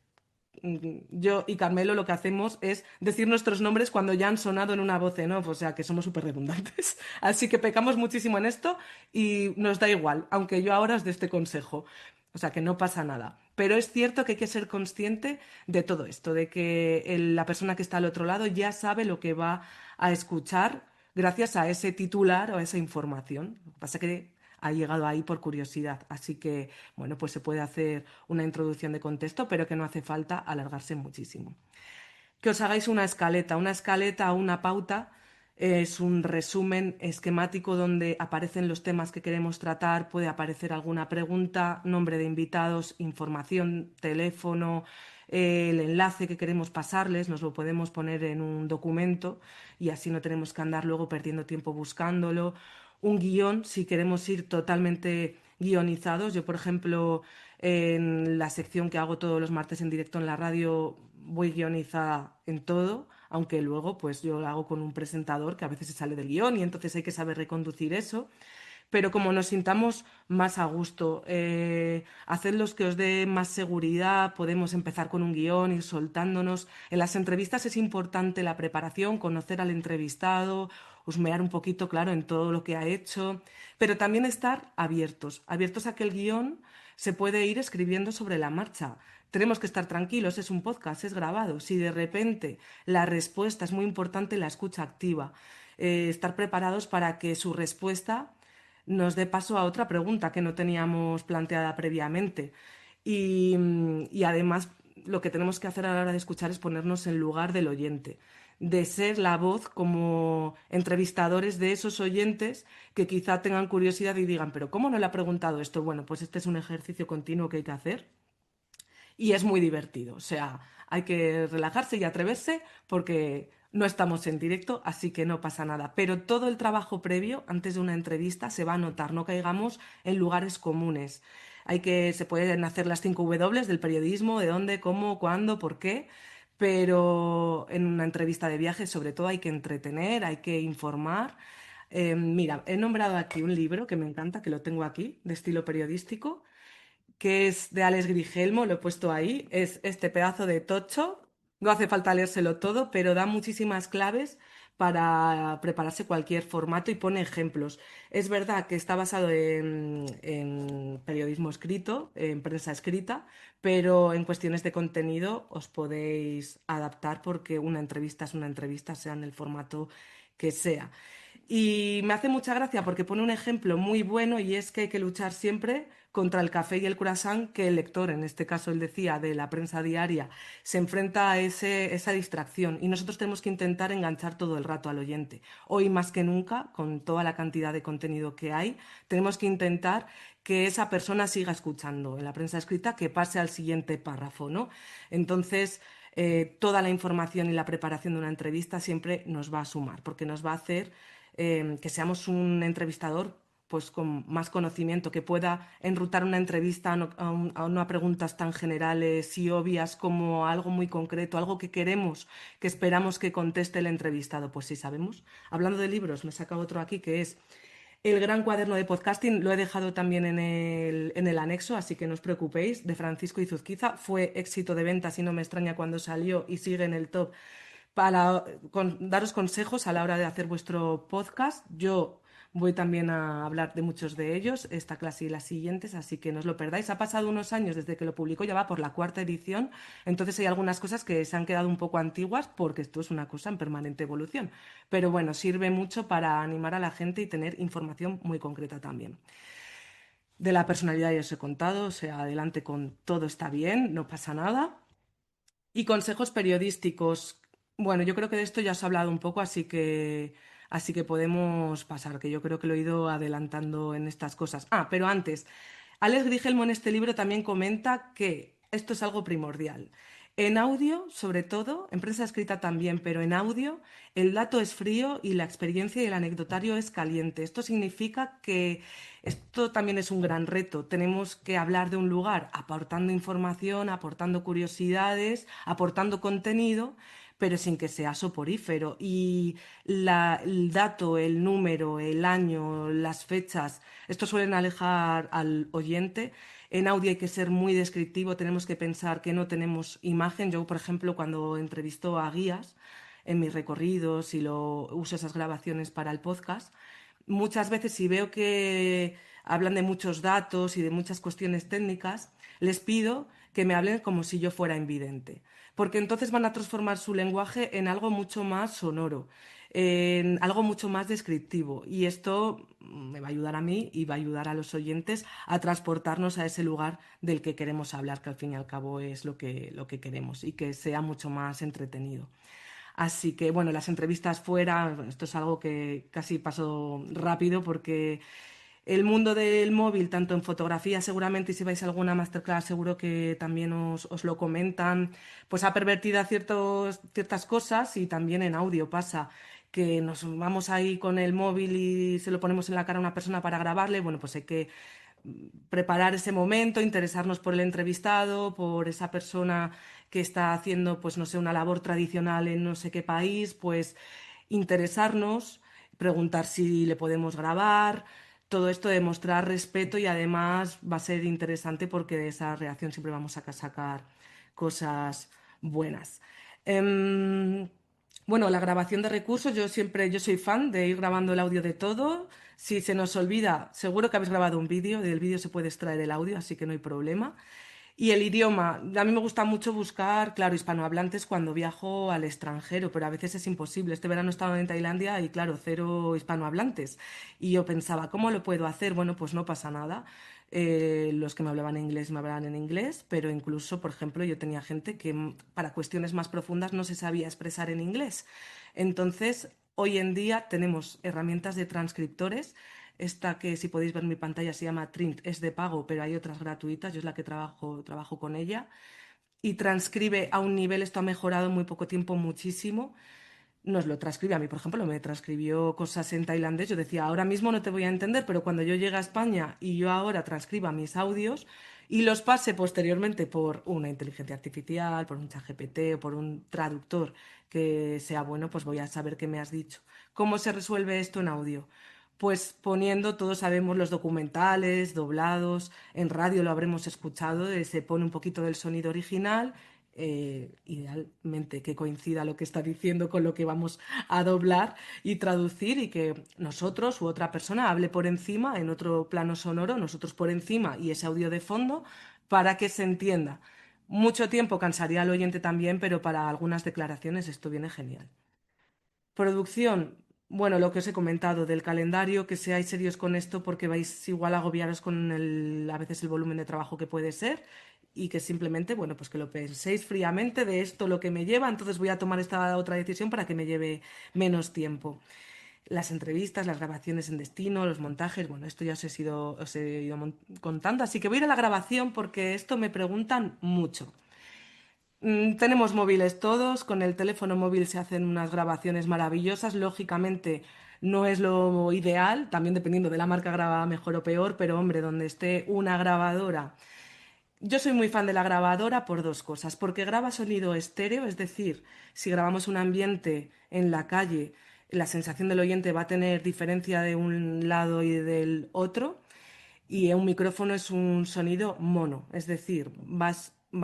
yo y Carmelo lo que hacemos es decir nuestros nombres cuando ya han sonado en una voz en off, o sea que somos súper redundantes. Así que pecamos muchísimo en esto y nos da igual, aunque yo ahora os dé este consejo. O sea que no pasa nada. Pero es cierto que hay que ser consciente de todo esto, de que la persona que está al otro lado ya sabe lo que va a escuchar gracias a ese titular o a esa información. Lo que pasa es que ha llegado ahí por curiosidad. Así que, bueno, pues se puede hacer una introducción de contexto, pero que no hace falta alargarse muchísimo. Que os hagáis una escaleta o una pauta es un resumen esquemático donde aparecen los temas que queremos tratar, puede aparecer alguna pregunta, nombre de invitados, información, teléfono, el enlace que queremos pasarles, nos lo podemos poner en un documento y así no tenemos que andar luego perdiendo tiempo buscándolo. Un guión, si queremos ir totalmente guionizados. Yo, por ejemplo, en la sección que hago todos los martes en directo en la radio, voy guionizada en todo, aunque luego pues yo lo hago con un presentador que a veces se sale del guión y entonces hay que saber reconducir eso. Pero como nos sintamos más a gusto, hacedlos que os dé más seguridad, podemos empezar con un guión, ir soltándonos. En las entrevistas es importante la preparación, conocer al entrevistado, husmear un poquito, claro, en todo lo que ha hecho, pero también estar abiertos, abiertos a que el guión se puede ir escribiendo sobre la marcha. Tenemos que estar tranquilos, es un podcast, es grabado. Si de repente la respuesta es muy importante, la escucha activa. Estar preparados para que su respuesta nos dé paso a otra pregunta que no teníamos planteada previamente. Y además lo que tenemos que hacer a la hora de escuchar es ponernos en lugar del oyente, de ser la voz como entrevistadores de esos oyentes que quizá tengan curiosidad y digan, pero ¿cómo no le ha preguntado esto? Bueno, pues este es un ejercicio continuo que hay que hacer y es muy divertido. O sea, hay que relajarse y atreverse porque No estamos en directo, así que no pasa nada. Pero todo el trabajo previo, antes de una entrevista, se va a notar. No caigamos en lugares comunes. Se pueden hacer las 5 W del periodismo, de dónde, cómo, cuándo, por qué. Pero en una entrevista de viaje, sobre todo, hay que entretener, hay que informar. Mira, he nombrado aquí un libro que me encanta, que lo tengo aquí, de estilo periodístico, que es de Alex Grigelmo, lo he puesto ahí, es este pedazo de tocho, no hace falta leérselo todo, pero da muchísimas claves para prepararse cualquier formato y pone ejemplos. Es verdad que está basado en periodismo escrito, en prensa escrita, pero en cuestiones de contenido os podéis adaptar porque una entrevista es una entrevista, sea en el formato que sea. Y me hace mucha gracia porque pone un ejemplo muy bueno y es que hay que luchar siempre contra el café y el croissant que el lector, en este caso él decía, de la prensa diaria, se enfrenta a esa distracción y nosotros tenemos que intentar enganchar todo el rato al oyente. Hoy más que nunca, con toda la cantidad de contenido que hay, tenemos que intentar que esa persona siga escuchando en la prensa escrita, que pase al siguiente párrafo, ¿no? Entonces, toda la información y la preparación de una entrevista siempre nos va a sumar, porque nos va a hacer que seamos un entrevistador pues con más conocimiento, que pueda enrutar una entrevista a no a preguntas tan generales y obvias como algo muy concreto, algo que queremos, que esperamos que conteste el entrevistado. Pues sí sabemos. Hablando de libros, me saca otro aquí que es El Gran Cuaderno de Podcasting. Lo he dejado también en el anexo, así que no os preocupéis, de Francisco Izuzquiza. Fue éxito de ventas y no me extraña cuando salió y sigue en el top para daros consejos a la hora de hacer vuestro podcast. Yo voy también a hablar de muchos de ellos, esta clase y las siguientes, así que no os lo perdáis. Ha pasado unos años desde que lo publicó, ya va por la cuarta edición, entonces hay algunas cosas que se han quedado un poco antiguas porque esto es una cosa en permanente evolución. Pero bueno, sirve mucho para animar a la gente y tener información muy concreta también. De la personalidad ya os he contado, o sea, adelante con todo está bien, no pasa nada. Y consejos periodísticos. Bueno, yo creo que de esto ya os he hablado un poco, así que podemos pasar, que yo creo que lo he ido adelantando en estas cosas. Ah, pero antes, Alex Grigelmo en este libro también comenta que esto es algo primordial. En audio, sobre todo, en prensa escrita también, pero en audio, el dato es frío y la experiencia y el anecdotario es caliente. Esto significa que esto también es un gran reto. Tenemos que hablar de un lugar aportando información, aportando curiosidades, aportando contenido, pero sin que sea soporífero. Y el dato, el número, el año, las fechas, esto suelen alejar al oyente. En audio hay que ser muy descriptivo, tenemos que pensar que no tenemos imagen. Yo, por ejemplo, cuando entrevisto a guías en mis recorridos y uso esas grabaciones para el podcast, muchas veces si veo que hablan de muchos datos y de muchas cuestiones técnicas, les pido que me hablen como si yo fuera invidente, porque entonces van a transformar su lenguaje en algo mucho más sonoro, en algo mucho más descriptivo y esto me va a ayudar a mí y va a ayudar a los oyentes a transportarnos a ese lugar del que queremos hablar, que al fin y al cabo es lo que queremos y que sea mucho más entretenido. Así que, bueno, las entrevistas fuera, esto es algo que casi paso rápido porque el mundo del móvil, tanto en fotografía seguramente, y si vais a alguna masterclass seguro que también os lo comentan, pues ha pervertido ciertas cosas y también en audio pasa que nos vamos ahí con el móvil y se lo ponemos en la cara a una persona para grabarle, bueno, pues hay que preparar ese momento, interesarnos por el entrevistado, por esa persona que está haciendo, pues no sé, una labor tradicional en no sé qué país, pues interesarnos, preguntar si le podemos grabar, todo esto de mostrar respeto y además va a ser interesante porque de esa reacción siempre vamos a sacar cosas buenas. Em, bueno, la grabación de recursos, yo soy fan de ir grabando el audio de todo. Si se nos olvida, seguro que habéis grabado un vídeo, del vídeo se puede extraer el audio, así que no hay problema. Y el idioma, a mí me gusta mucho buscar, claro, hispanohablantes cuando viajo al extranjero, pero a veces es imposible. Este verano estaba en Tailandia y claro, cero hispanohablantes. Y yo pensaba, ¿cómo lo puedo hacer? Bueno, pues no pasa nada. Los que me hablaban inglés me hablaban en inglés, pero incluso, por ejemplo, yo tenía gente que para cuestiones más profundas no se sabía expresar en inglés. Entonces, hoy en día tenemos herramientas de transcriptores. Esta que si podéis ver mi pantalla se llama Trint, es de pago, pero hay otras gratuitas, yo es la que trabajo con ella. Y transcribe a un nivel, esto ha mejorado en muy poco tiempo muchísimo. nos lo transcribe. A mí, por ejemplo, me transcribió cosas en tailandés. Yo decía, ahora mismo no te voy a entender, pero cuando yo llegue a España y yo ahora transcriba mis audios y los pase posteriormente por una inteligencia artificial, por un ChatGPT o por un traductor que sea bueno, pues voy a saber qué me has dicho. ¿Cómo se resuelve esto en audio? Pues poniendo, todos sabemos los documentales, doblados, en radio lo habremos escuchado, se pone un poquito del sonido original, idealmente que coincida lo que está diciendo con lo que vamos a doblar y traducir y que nosotros u otra persona hable por encima en otro plano sonoro, nosotros por encima y ese audio de fondo para que se entienda. Mucho tiempo cansaría al oyente también, pero para algunas declaraciones esto viene genial. Producción, bueno, lo que os he comentado del calendario, que seáis serios con esto porque vais igual a agobiaros con a veces el volumen de trabajo que puede ser y que simplemente, bueno, pues que lo penséis fríamente de esto lo que me lleva, entonces voy a tomar esta otra decisión para que me lleve menos tiempo. Las entrevistas, las grabaciones en destino, los montajes, bueno, esto ya os he ido contando, así que voy a ir a la grabación porque esto me preguntan mucho. Tenemos móviles todos, con el teléfono móvil se hacen unas grabaciones maravillosas, lógicamente no es lo ideal, también dependiendo de la marca graba mejor o peor, pero hombre, donde esté una grabadora. Yo soy muy fan de la grabadora por dos cosas, porque graba sonido estéreo, es decir, si grabamos un ambiente en la calle, la sensación del oyente va a tener diferencia de un lado y del otro. Y un micrófono es un sonido mono, es decir, va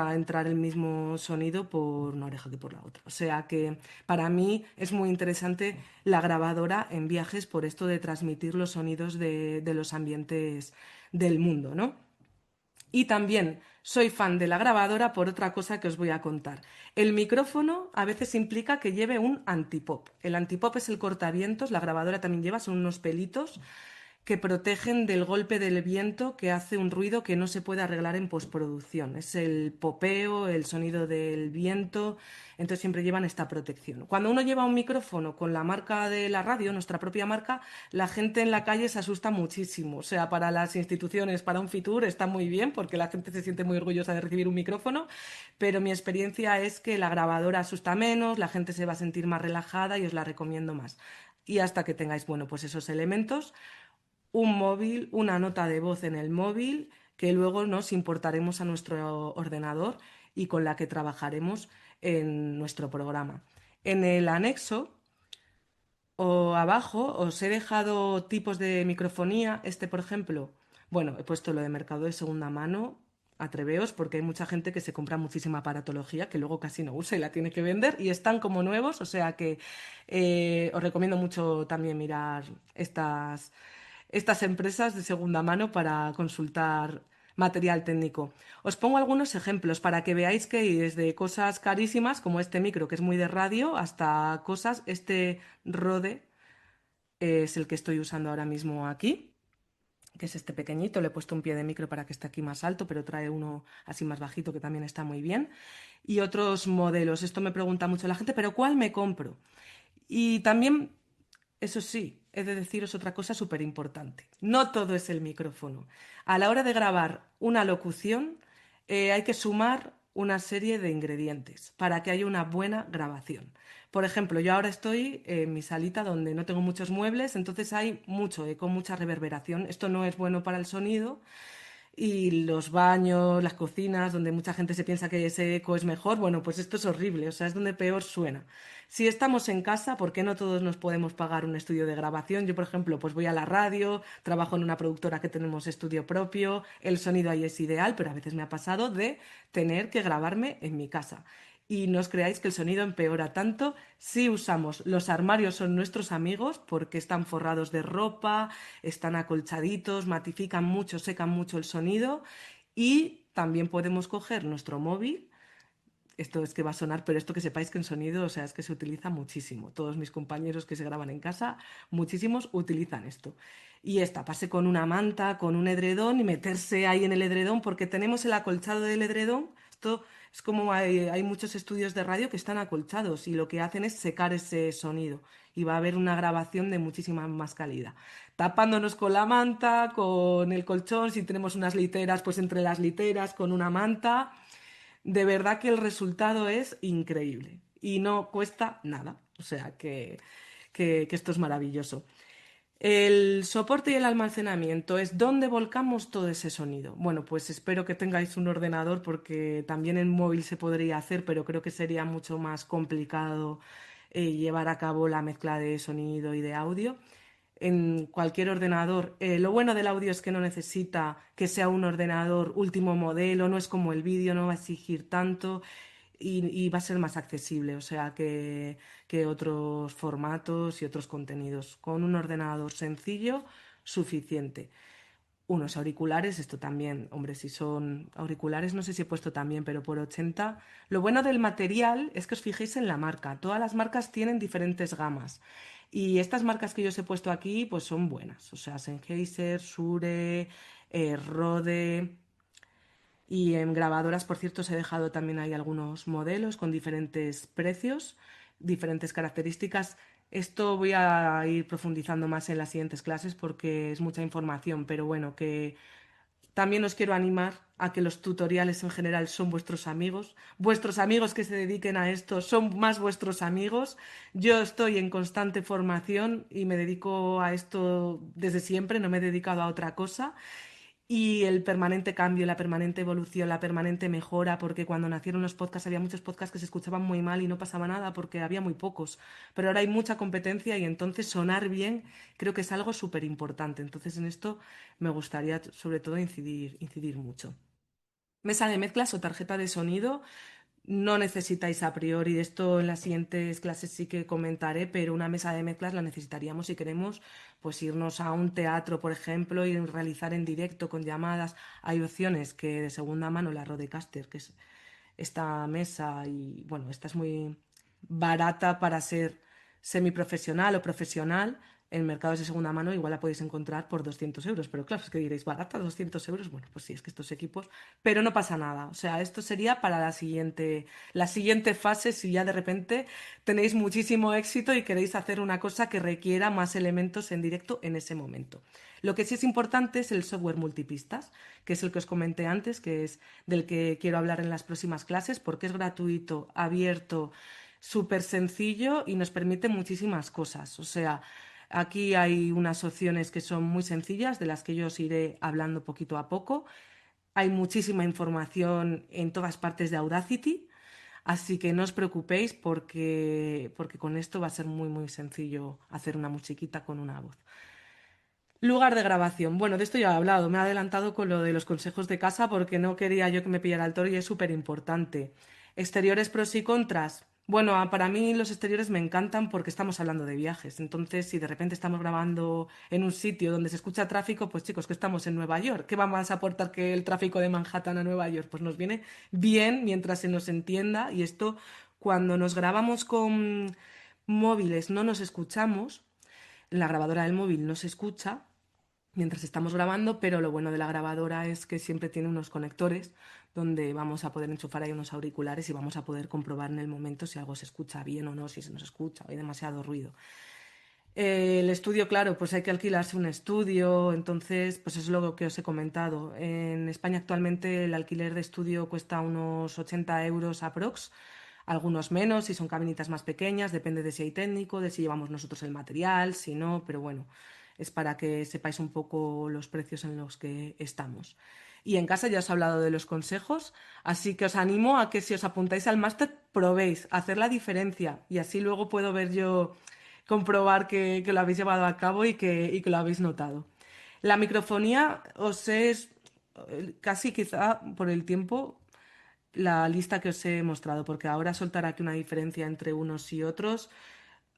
a entrar el mismo sonido por una oreja que por la otra. O sea que para mí es muy interesante la grabadora en viajes por esto de transmitir los sonidos de los ambientes del mundo, ¿no? Y también soy fan de la grabadora por otra cosa que os voy a contar. El micrófono a veces implica que lleve un antipop. El antipop es el cortavientos, la grabadora también lleva, son unos pelitos que protegen del golpe del viento que hace un ruido que no se puede arreglar en postproducción. Es el popeo, el sonido del viento, entonces siempre llevan esta protección. Cuando uno lleva un micrófono con la marca de la radio, nuestra propia marca, la gente en la calle se asusta muchísimo. O sea, para las instituciones, para un Fitur está muy bien porque la gente se siente muy orgullosa de recibir un micrófono, pero mi experiencia es que la grabadora asusta menos, la gente se va a sentir más relajada y os la recomiendo más. Y hasta que tengáis, bueno, pues esos elementos, un móvil, una nota de voz en el móvil que luego nos importaremos a nuestro ordenador y con la que trabajaremos en nuestro programa. En el anexo o abajo os he dejado tipos de microfonía. Este, por ejemplo, bueno, he puesto lo de mercado de segunda mano. Atreveos porque hay mucha gente que se compra muchísima aparatología que luego casi no usa y la tiene que vender y están como nuevos, o sea que os recomiendo mucho también mirar estas empresas de segunda mano para consultar material técnico. Os pongo algunos ejemplos para que veáis que hay desde cosas carísimas como este micro que es muy de radio hasta cosas, este Rode es el que estoy usando ahora mismo aquí, que es este pequeñito. Le he puesto un pie de micro para que esté aquí más alto, pero trae uno así más bajito que también está muy bien. Y otros modelos. Esto me pregunta mucho la gente, pero ¿cuál me compro? Y también, eso sí, he de deciros otra cosa súper importante. No todo es el micrófono. A la hora de grabar una locución, hay que sumar una serie de ingredientes para que haya una buena grabación. Por ejemplo, yo ahora estoy en mi salita donde no tengo muchos muebles, entonces hay mucho eco, mucha reverberación. Esto no es bueno para el sonido y los baños, las cocinas, donde mucha gente se piensa que ese eco es mejor, bueno, pues esto es horrible, o sea, es donde peor suena. Si estamos en casa, ¿por qué no todos nos podemos pagar un estudio de grabación? Yo, por ejemplo, pues voy a la radio, trabajo en una productora que tenemos estudio propio, el sonido ahí es ideal, pero a veces me ha pasado de tener que grabarme en mi casa. Y no os creáis que el sonido empeora tanto si usamos los armarios, son nuestros amigos porque están forrados de ropa, están acolchaditos, matifican mucho, secan mucho el sonido y también podemos coger nuestro móvil. Esto es que va a sonar, pero esto que sepáis que en sonido, o sea, es que se utiliza muchísimo. Todos mis compañeros que se graban en casa, muchísimos utilizan esto. Y taparse con una manta, con un edredón y meterse ahí en el edredón, porque tenemos el acolchado del edredón. Esto es como hay muchos estudios de radio que están acolchados y lo que hacen es secar ese sonido y va a haber una grabación de muchísima más calidad. Tapándonos con la manta, con el colchón, si tenemos unas literas, pues entre las literas, con una manta. De verdad que el resultado es increíble y no cuesta nada. O sea que esto es maravilloso. El soporte y el almacenamiento es donde volcamos todo ese sonido. Bueno, pues espero que tengáis un ordenador porque también en móvil se podría hacer, pero creo que sería mucho más complicado llevar a cabo la mezcla de sonido y de audio en cualquier ordenador. Lo bueno del audio es que no necesita que sea un ordenador último modelo, no es como el vídeo, no va a exigir tanto y va a ser más accesible, o sea, que otros formatos y otros contenidos. Con un ordenador sencillo, suficiente. Unos auriculares, esto también, hombre, si son auriculares, no sé si he puesto también, pero por 80. Lo bueno del material es que os fijéis en la marca. Todas las marcas tienen diferentes gamas. Y estas marcas que yo os he puesto aquí, pues son buenas. O sea, Sennheiser, Shure, Rode. Y en grabadoras, por cierto, os he dejado también ahí algunos modelos con diferentes precios, diferentes características. Esto voy a ir profundizando más en las siguientes clases porque es mucha información, pero bueno, que también os quiero animar a que los tutoriales en general son vuestros amigos que se dediquen a esto son más vuestros amigos. Yo estoy en constante formación y me dedico a esto desde siempre, no me he dedicado a otra cosa. Y el permanente cambio, la permanente evolución, la permanente mejora, porque cuando nacieron los podcasts había muchos podcasts que se escuchaban muy mal y no pasaba nada porque había muy pocos. Pero ahora hay mucha competencia y entonces sonar bien creo que es algo súper importante. Entonces en esto me gustaría sobre todo incidir mucho. Mesa de mezclas o tarjeta de sonido. No necesitáis a priori, de esto en las siguientes clases sí que comentaré, pero una mesa de mezclas la necesitaríamos si queremos pues irnos a un teatro, por ejemplo, y realizar en directo con llamadas. Hay opciones que de segunda mano, la Rodecaster, que es esta mesa, y bueno, esta es muy barata para ser semiprofesional o profesional. En mercados de segunda mano igual la podéis encontrar por 200 euros, pero claro, es que diréis, barata, 200 euros, bueno, pues sí, es que estos equipos, pero no pasa nada, o sea, esto sería para la siguiente fase si ya de repente tenéis muchísimo éxito y queréis hacer una cosa que requiera más elementos en directo en ese momento. Lo que sí es importante es el software multipistas, que es el que os comenté antes, que es del que quiero hablar en las próximas clases, porque es gratuito, abierto, súper sencillo y nos permite muchísimas cosas. O sea, aquí hay unas opciones que son muy sencillas, de las que yo os iré hablando poquito a poco. Hay muchísima información en todas partes de Audacity, así que no os preocupéis porque con esto va a ser muy, muy sencillo hacer una musiquita con una voz. Lugar de grabación. Bueno, de esto ya he hablado. Me he adelantado con lo de los consejos de casa porque no quería yo que me pillara el toro y es súper importante. Exteriores, pros y contras. Bueno, para mí los exteriores me encantan porque estamos hablando de viajes. Entonces, si de repente estamos grabando en un sitio donde se escucha tráfico, pues chicos, que estamos en Nueva York. ¿Qué vamos a aportar que el tráfico de Manhattan a Nueva York? Pues nos viene bien mientras se nos entienda. Y esto, cuando nos grabamos con móviles, no nos escuchamos. La grabadora del móvil no se escucha mientras estamos grabando, pero lo bueno de la grabadora es que siempre tiene unos conectores donde vamos a poder enchufar ahí unos auriculares y vamos a poder comprobar en el momento si algo se escucha bien o no, si se nos escucha o hay demasiado ruido. El estudio, claro, pues hay que alquilarse un estudio, entonces, pues es lo que os he comentado. En España actualmente el alquiler de estudio cuesta unos 80 euros aprox, algunos menos, si son caminitas más pequeñas, depende de si hay técnico, de si llevamos nosotros el material, si no, pero bueno, es para que sepáis un poco los precios en los que estamos. Y en casa ya os he hablado de los consejos, así que os animo a que si os apuntáis al máster probéis hacer la diferencia y así luego puedo ver yo comprobar que lo habéis llevado a cabo y que lo habéis notado. La microfonía os es casi quizá por el tiempo la lista que os he mostrado, porque ahora soltará aquí una diferencia entre unos y otros.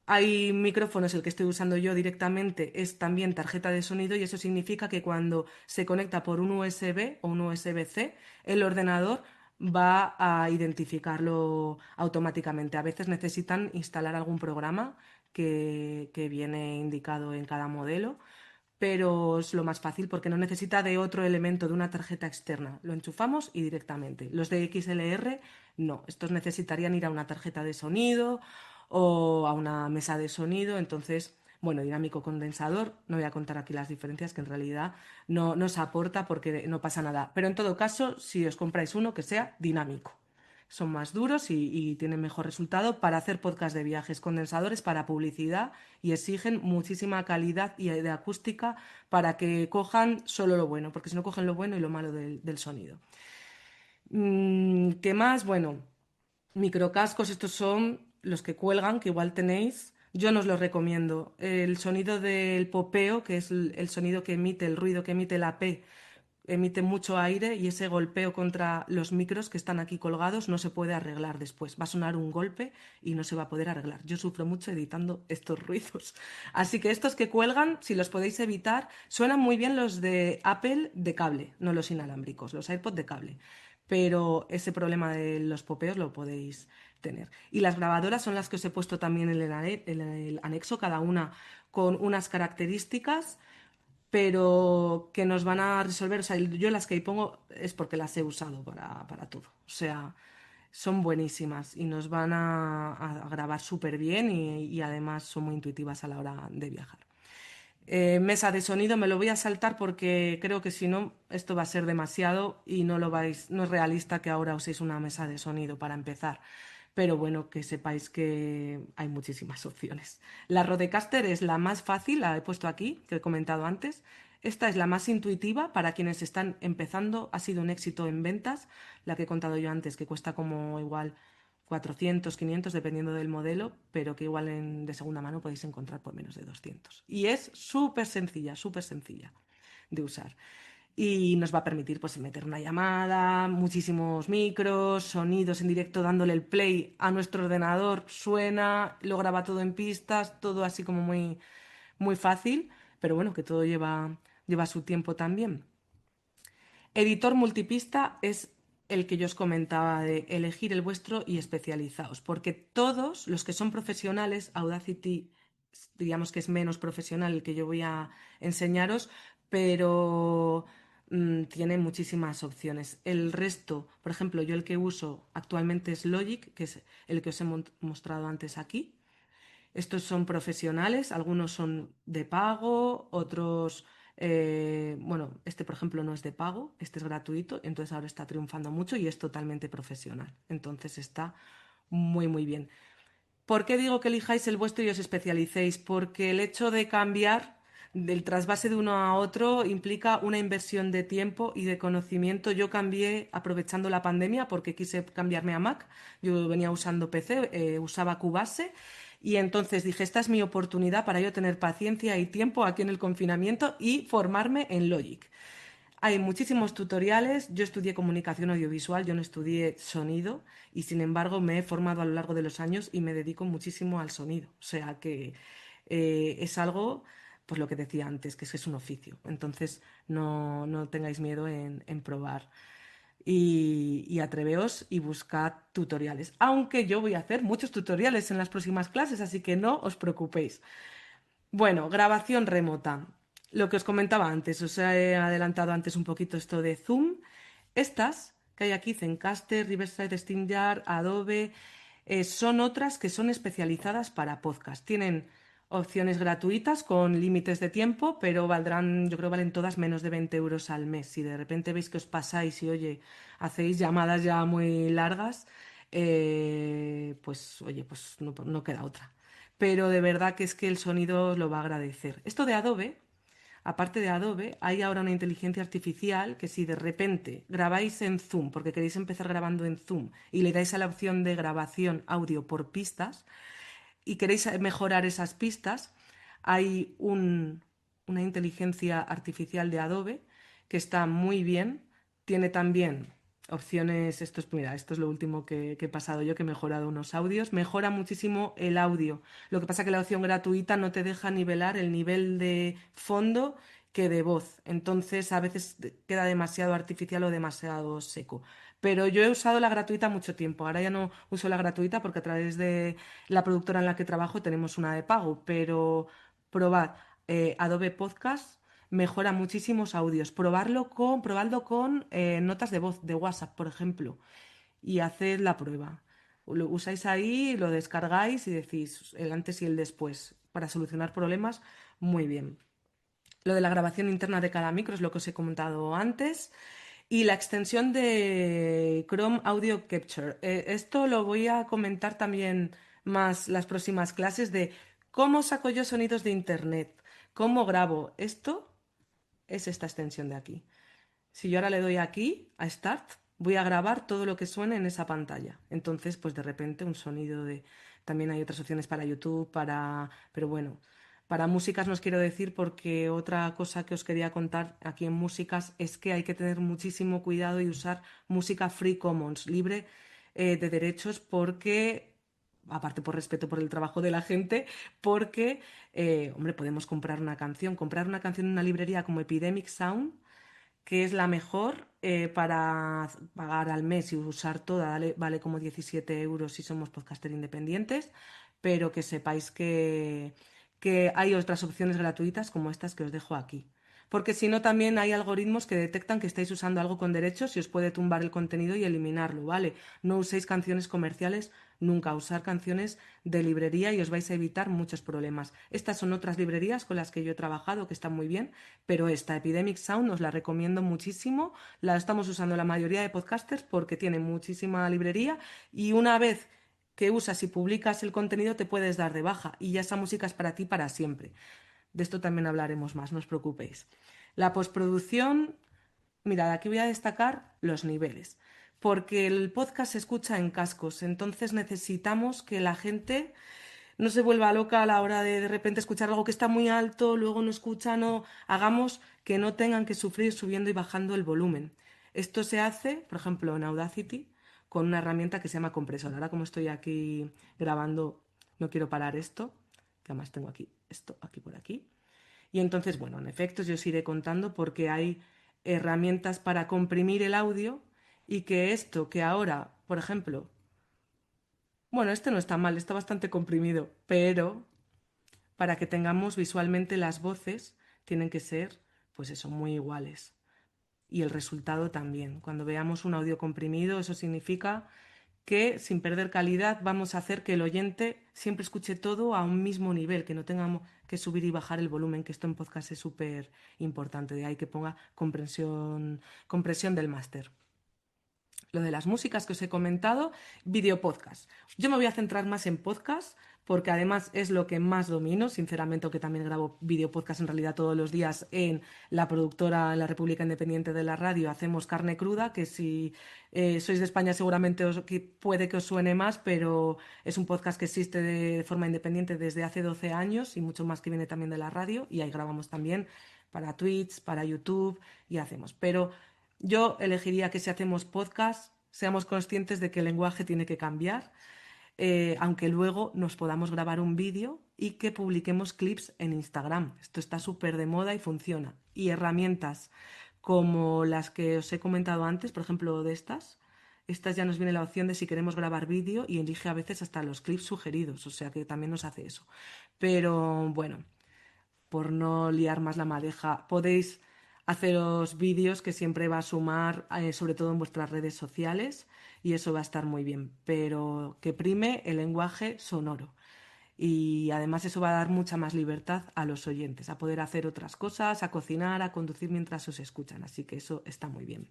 Hay micrófonos, el que estoy usando yo directamente es también tarjeta de sonido y eso significa que cuando se conecta por un USB o un USB-C, el ordenador va a identificarlo automáticamente. A veces necesitan instalar algún programa que viene indicado en cada modelo, pero es lo más fácil porque no necesita de otro elemento, de una tarjeta externa. Lo enchufamos y directamente. Los de XLR no, estos necesitarían ir a una tarjeta de sonido o a una mesa de sonido, entonces, bueno, dinámico condensador, no voy a contar aquí las diferencias que en realidad no nos aporta porque no pasa nada, pero en todo caso, si os compráis uno que sea dinámico, son más duros y tienen mejor resultado para hacer podcast de viajes, condensadores para publicidad y exigen muchísima calidad y de acústica para que cojan solo lo bueno, porque si no cogen lo bueno y lo malo del sonido. ¿Qué más? Bueno, microcascos, estos son los que cuelgan, que igual tenéis. Yo no os los recomiendo. El sonido del popeo, que es el sonido que emite, el ruido que emite la P, emite mucho aire y ese golpeo contra los micros que están aquí colgados no se puede arreglar después. Va a sonar un golpe y no se va a poder arreglar. Yo sufro mucho editando estos ruidos. Así que estos que cuelgan, si los podéis evitar, suenan muy bien los de Apple de cable, no los inalámbricos, los AirPods de cable. Pero ese problema de los popeos lo podéis tener. Y las grabadoras son las que os he puesto también en el anexo, cada una con unas características pero que nos van a resolver. O sea, yo las que ahí pongo es porque las he usado para todo. O sea, son buenísimas y nos van a grabar súper bien y además son muy intuitivas a la hora de viajar. Mesa de sonido me lo voy a saltar porque creo que si no esto va a ser demasiado y no lo vais, no es realista que ahora uséis una mesa de sonido para empezar. Pero bueno, que sepáis que hay muchísimas opciones. La Rodecaster es la más fácil, la he puesto aquí, que he comentado antes. Esta es la más intuitiva para quienes están empezando. Ha sido un éxito en ventas, la que he contado yo antes, que cuesta como igual 400, 500, dependiendo del modelo, pero que igual de segunda mano podéis encontrar por menos de 200. Y es súper sencilla de usar. Y nos va a permitir pues, meter una llamada, muchísimos micros, sonidos en directo, dándole el play a nuestro ordenador, suena, lo graba todo en pistas, todo así como muy, muy fácil, pero bueno, que todo lleva su tiempo también. Editor multipista es el que yo os comentaba de elegir el vuestro y especializaos, porque todos los que son profesionales, Audacity digamos que es menos profesional el que yo voy a enseñaros, pero tiene muchísimas opciones. El resto, por ejemplo, yo el que uso actualmente es Logic, que es el que os he mostrado antes aquí. Estos son profesionales, algunos son de pago, otros, bueno, este por ejemplo no es de pago, este es gratuito, entonces ahora está triunfando mucho y es totalmente profesional. Entonces está muy bien. ¿Por qué digo que elijáis el vuestro y os especialicéis? Porque el hecho de cambiar del trasvase de uno a otro implica una inversión de tiempo y de conocimiento. Yo cambié aprovechando la pandemia porque quise cambiarme a Mac. Yo venía usando PC, usaba Cubase y entonces dije, esta es mi oportunidad para yo tener paciencia y tiempo aquí en el confinamiento y formarme en Logic. Hay muchísimos tutoriales. Yo estudié comunicación audiovisual, yo no estudié sonido y sin embargo me he formado a lo largo de los años y me dedico muchísimo al sonido. O sea que es algo, pues lo que decía antes, que es un oficio. Entonces no tengáis miedo en probar y atreveos y buscad tutoriales. Aunque yo voy a hacer muchos tutoriales en las próximas clases, así que no os preocupéis. Bueno, grabación remota. Lo que os comentaba antes, os he adelantado antes un poquito esto de Zoom. Estas que hay aquí, Zencaster, Riverside, StreamYard, Adobe, son otras que son especializadas para podcast. Tienen opciones gratuitas con límites de tiempo, pero valdrán, yo creo valen todas menos de 20 euros al mes. Si de repente veis que os pasáis y, oye, hacéis llamadas ya muy largas, pues, oye, pues no queda otra. Pero de verdad que es que el sonido lo va a agradecer. Esto de Adobe, aparte de Adobe, hay ahora una inteligencia artificial que si de repente grabáis en Zoom, porque queréis empezar grabando en Zoom, y le dais a la opción de grabación audio por pistas, y queréis mejorar esas pistas, hay una inteligencia artificial de Adobe que está muy bien. Tiene también opciones, mira, esto es lo último que he pasado yo, que he mejorado unos audios. Mejora muchísimo el audio. Lo que pasa es que la opción gratuita no te deja nivelar el nivel de fondo que de voz. Entonces a veces queda demasiado artificial o demasiado seco. Pero yo he usado la gratuita mucho tiempo. Ahora ya no uso la gratuita porque a través de la productora en la que trabajo tenemos una de pago. Pero probad Adobe Podcast, mejora muchísimos audios. Probadlo con notas de voz de WhatsApp, por ejemplo, y haced la prueba. Lo usáis ahí, lo descargáis y decís el antes y el después para solucionar problemas muy bien. Lo de la grabación interna de cada micro es lo que os he comentado antes. Y la extensión de Chrome Audio Capture. Esto lo voy a comentar también más las próximas clases de cómo saco yo sonidos de internet, cómo grabo. Esto es esta extensión de aquí. Si yo ahora le doy aquí a Start, voy a grabar todo lo que suene en esa pantalla. Entonces, pues de repente un sonido de... También hay otras opciones para YouTube, para... Pero bueno, para músicas no os quiero decir porque otra cosa que os quería contar aquí en músicas es que hay que tener muchísimo cuidado y usar música Free Commons, libre de derechos, porque aparte por respeto por el trabajo de la gente, porque, hombre, podemos comprar una canción en una librería como Epidemic Sound, que es la mejor para pagar al mes y usar toda, vale como 17 euros si somos podcaster independientes, pero que sepáis que hay otras opciones gratuitas como estas que os dejo aquí. Porque si no, también hay algoritmos que detectan que estáis usando algo con derechos y os puede tumbar el contenido y eliminarlo, ¿vale? No uséis canciones comerciales nunca, usar canciones de librería y os vais a evitar muchos problemas. Estas son otras librerías con las que yo he trabajado que están muy bien, pero esta Epidemic Sound os la recomiendo muchísimo. La estamos usando la mayoría de podcasters porque tiene muchísima librería y una vez que usas y publicas el contenido te puedes dar de baja y ya esa música es para ti para siempre. De esto también hablaremos más, no os preocupéis. La postproducción, mirad, aquí voy a destacar los niveles, porque el podcast se escucha en cascos, entonces necesitamos que la gente no se vuelva loca a la hora de repente escuchar algo que está muy alto, luego no escuchan o hagamos que no tengan que sufrir subiendo y bajando el volumen. Esto se hace, por ejemplo, en Audacity con una herramienta que se llama compresor. Ahora como estoy aquí grabando, no quiero parar esto, que además tengo aquí esto, aquí por aquí. Y entonces, bueno, en efectos yo os iré contando porque hay herramientas para comprimir el audio y que esto que ahora, por ejemplo, bueno, este no está mal, está bastante comprimido, pero para que tengamos visualmente las voces tienen que ser, pues eso, muy iguales. Y el resultado también. Cuando veamos un audio comprimido, eso significa que sin perder calidad vamos a hacer que el oyente siempre escuche todo a un mismo nivel, que no tengamos que subir y bajar el volumen, que esto en podcast es súper importante, de ahí que ponga compresión del máster. Lo de las músicas que os he comentado, video podcast. Yo me voy a centrar más en podcast porque además es lo que más domino, sinceramente, aunque también grabo video podcast en realidad todos los días en la productora en la República Independiente de la Radio, hacemos Carne Cruda, que si sois de España seguramente puede que os suene más, pero es un podcast que existe de forma independiente desde hace 12 años y mucho más que viene también de la radio y ahí grabamos también para Twitch, para YouTube y hacemos. Pero yo elegiría que si hacemos podcast, seamos conscientes de que el lenguaje tiene que cambiar, aunque luego nos podamos grabar un vídeo y que publiquemos clips en Instagram. Esto está súper de moda y funciona. Y herramientas como las que os he comentado antes, por ejemplo, de estas ya nos viene la opción de si queremos grabar vídeo y elige a veces hasta los clips sugeridos, o sea que también nos hace eso. Pero bueno, por no liar más la madeja, podéis haceros vídeos que siempre va a sumar, sobre todo en vuestras redes sociales, y eso va a estar muy bien, pero que prime el lenguaje sonoro. Y además eso va a dar mucha más libertad a los oyentes, a poder hacer otras cosas, a cocinar, a conducir mientras os escuchan, así que eso está muy bien.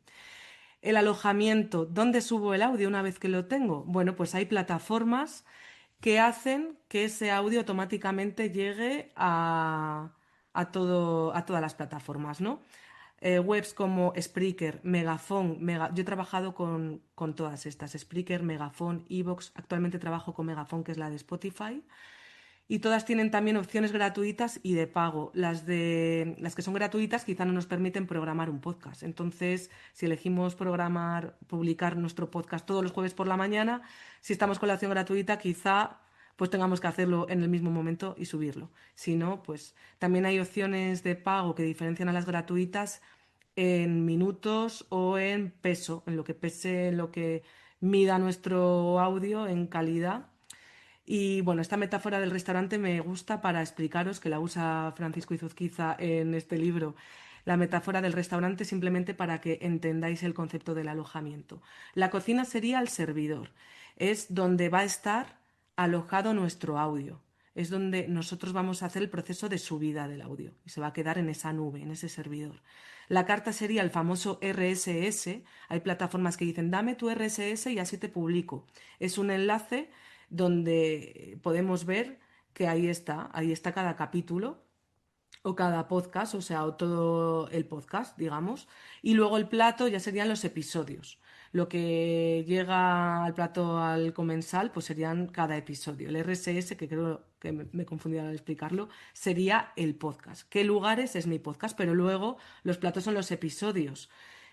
El alojamiento, ¿dónde subo el audio una vez que lo tengo? Bueno, pues hay plataformas que hacen que ese audio automáticamente llegue a todas las plataformas, ¿no? Webs como Spreaker, Megafon, yo he trabajado con todas estas, Spreaker, Megafon, Evox, actualmente trabajo con Megafon, que es la de Spotify, y todas tienen también opciones gratuitas y de pago. Las que son gratuitas quizá no nos permiten programar un podcast. Entonces, si elegimos publicar nuestro podcast todos los jueves por la mañana, si estamos con la opción gratuita, quizá pues tengamos que hacerlo en el mismo momento y subirlo. Si no, pues también hay opciones de pago que diferencian a las gratuitas en minutos o en peso, en lo que pese, en lo que mida nuestro audio en calidad. Y bueno, esta metáfora del restaurante me gusta para explicaros, que la usa Francisco Izuzquiza en este libro, la metáfora del restaurante simplemente para que entendáis el concepto del alojamiento. La cocina sería el servidor, es donde va a estar alojado nuestro audio. es donde nosotros vamos a hacer el proceso de subida del audio y se va a quedar en esa nube, en ese servidor. La carta sería el famoso RSS. Hay plataformas que dicen, dame tu RSS y así te publico. Es un enlace donde podemos ver que ahí está cada capítulo o cada podcast, o sea, o todo el podcast, digamos, y luego el plato ya serían los episodios. Lo que llega al plato al comensal, pues serían cada episodio. El RSS, que creo que me he confundido al explicarlo, sería el podcast. ¿Qué lugares es mi podcast? Pero luego los platos son los episodios.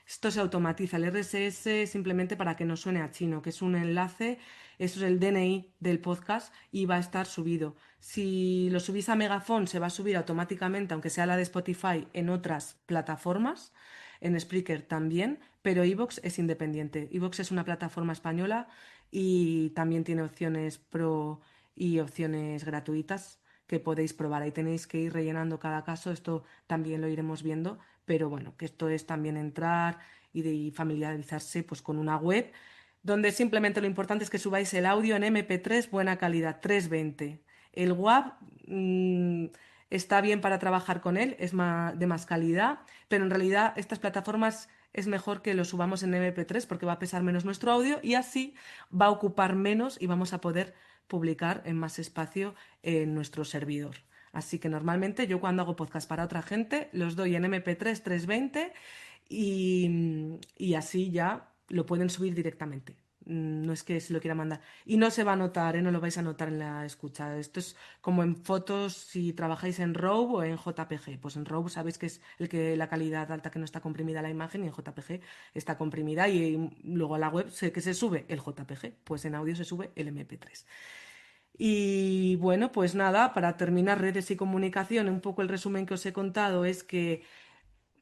Esto se automatiza. El RSS simplemente para que no suene a chino, que es un enlace, eso es el DNI del podcast y va a estar subido. Si lo subís a Megafon, se va a subir automáticamente, aunque sea la de Spotify, en otras plataformas, en Spreaker también, pero iVoox es independiente. iVoox es una plataforma española y también tiene opciones pro y opciones gratuitas que podéis probar. Ahí tenéis que ir rellenando cada caso, esto también lo iremos viendo, pero bueno, que esto es también entrar y familiarizarse pues, con una web donde simplemente lo importante es que subáis el audio en MP3 buena calidad, 320. El WAV está bien para trabajar con él, es de más calidad, pero en realidad estas plataformas es mejor que lo subamos en MP3 porque va a pesar menos nuestro audio y así va a ocupar menos y vamos a poder publicar en más espacio en nuestro servidor. Así que normalmente yo cuando hago podcast para otra gente los doy en MP3 320 y así ya lo pueden subir directamente. No es que se lo quiera mandar. Y no se va a notar, ¿eh? No lo vais a notar en la escucha. Esto es como en fotos si trabajáis en RAW o en JPG. Pues en RAW sabéis que es el que la calidad alta que no está comprimida la imagen y en JPG está comprimida y luego a la web sé que se sube el JPG, pues en audio se sube el MP3. Y bueno, pues nada, para terminar redes y comunicación, un poco el resumen que os he contado es que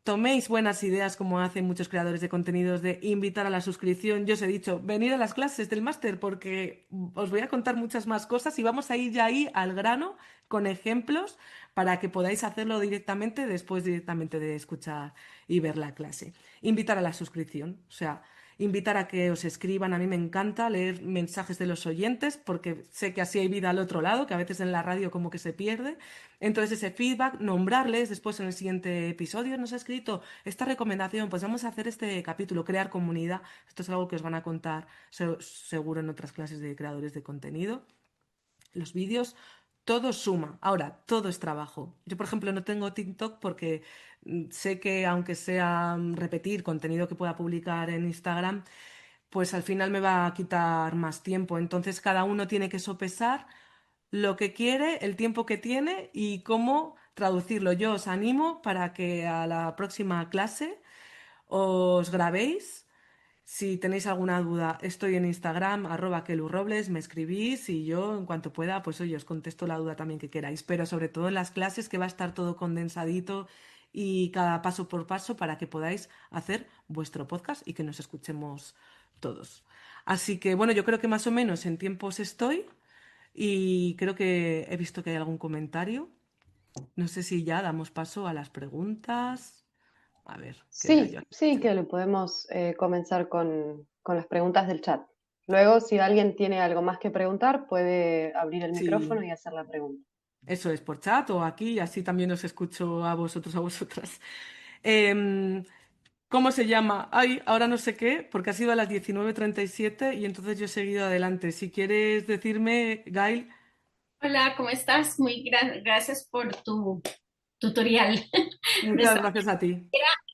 toméis buenas ideas como hacen muchos creadores de contenidos de invitar a la suscripción. Yo os he dicho, venid a las clases del máster porque os voy a contar muchas más cosas y vamos a ir ya ahí al grano con ejemplos para que podáis hacerlo directamente después directamente de escuchar y ver la clase. Invitar a la suscripción, o sea, invitar a que os escriban. A mí me encanta leer mensajes de los oyentes porque sé que así hay vida al otro lado, que a veces en la radio como que se pierde. Entonces ese feedback, nombrarles después en el siguiente episodio, nos ha escrito esta recomendación, pues vamos a hacer este capítulo, crear comunidad. Esto es algo que os van a contar seguro en otras clases de creadores de contenido. Los vídeos, todo suma. Ahora, todo es trabajo. Yo, por ejemplo, no tengo TikTok porque sé que aunque sea repetir contenido que pueda publicar en Instagram, pues al final me va a quitar más tiempo. Entonces cada uno tiene que sopesar lo que quiere, el tiempo que tiene y cómo traducirlo. Yo os animo para que a la próxima clase os grabéis. Si tenéis alguna duda, estoy en Instagram, @kelurrobles, me escribís y yo en cuanto pueda, pues oye, os contesto la duda también que queráis. Pero sobre todo en las clases que va a estar todo condensadito y cada paso por paso para que podáis hacer vuestro podcast y que nos escuchemos todos. Así que bueno, yo creo que más o menos en tiempos estoy. Y creo que he visto que hay algún comentario. No sé si ya damos paso a las preguntas. A ver, ¿qué veo yo Sí, aquí? sí, que le podemos comenzar con las preguntas del chat. Luego, si alguien tiene algo más que preguntar, puede abrir el micrófono Sí, y hacer la pregunta. eso es por chat o aquí, así también os escucho a vosotros, a vosotras. Em, ¿Cómo se llama? Ay, ahora no sé qué, porque ha sido a las 19:37 y entonces yo he seguido adelante. Si quieres decirme, Gail, Hola, ¿cómo estás? Gracias por tu tutorial. Me muchas estaba- gracias a ti.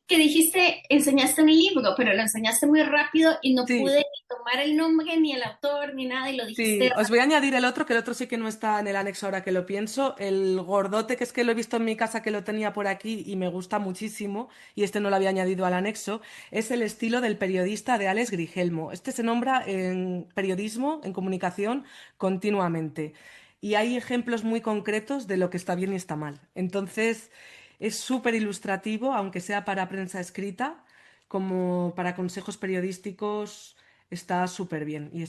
que dijiste, enseñaste un libro, pero lo enseñaste muy rápido y no pude Sí, ni tomar el nombre, ni el autor, ni nada, y lo dijiste. sí, os voy a añadir el otro, que el otro sí que no está en el anexo ahora que lo pienso. El gordote, que es que lo he visto en mi casa, que lo tenía por aquí y me gusta muchísimo, y este no lo había añadido al anexo, es El estilo del periodista de Alex Grigelmo. Este se nombra en periodismo, en comunicación, continuamente. Y hay ejemplos muy concretos de lo que está bien y está mal. Entonces, es súper ilustrativo, aunque sea para prensa escrita, como para consejos periodísticos está súper bien y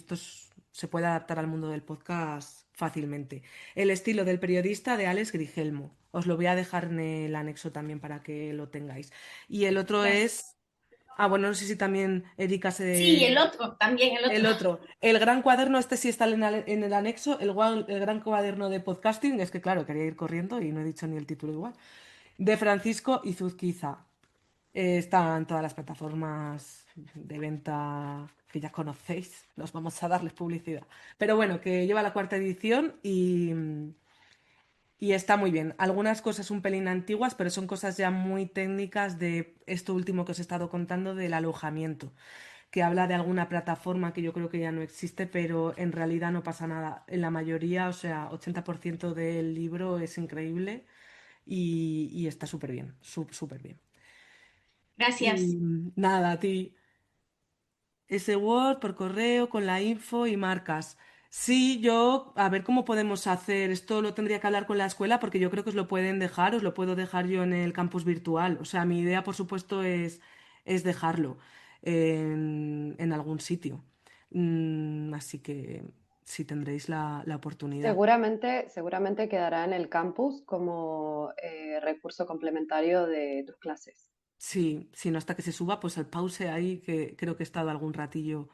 se puede adaptar al mundo del podcast fácilmente. El estilo del periodista de Alex Grigelmo. Os lo voy a dejar en el anexo también para que lo tengáis. Y el otro Gracias. es Ah, bueno, no sé si también Erika Sí, el se... otro, también el otro. El otro, el gran cuaderno, este sí está en el anexo, el gran cuaderno de podcasting, es que claro, quería ir corriendo y no he dicho ni el título igual, de Francisco Izuzquiza. Está en todas las plataformas de venta que ya conocéis, nos vamos a darles publicidad. Pero bueno, que lleva la cuarta edición y está muy bien. Algunas cosas un pelín antiguas, pero son cosas ya muy técnicas de esto último que os he estado contando del alojamiento, que habla de alguna plataforma que yo creo que ya no existe, pero en realidad no pasa nada. En la mayoría, o sea, 80% del libro es increíble y está súper bien, súper bien. Y Gracias. nada, a ti. Ese Word por correo con la info y marcas. Sí, yo, a ver cómo podemos hacer. Esto lo tendría que hablar con la escuela porque yo creo que os lo pueden dejar, os lo puedo dejar yo en el campus virtual. O sea, mi idea, por supuesto, es dejarlo en algún sitio. Así que sí tendréis la oportunidad. Seguramente quedará en el campus como recurso complementario de tus clases. Sí, si no hasta que se suba, pues al pause ahí, que creo que he estado algún ratillo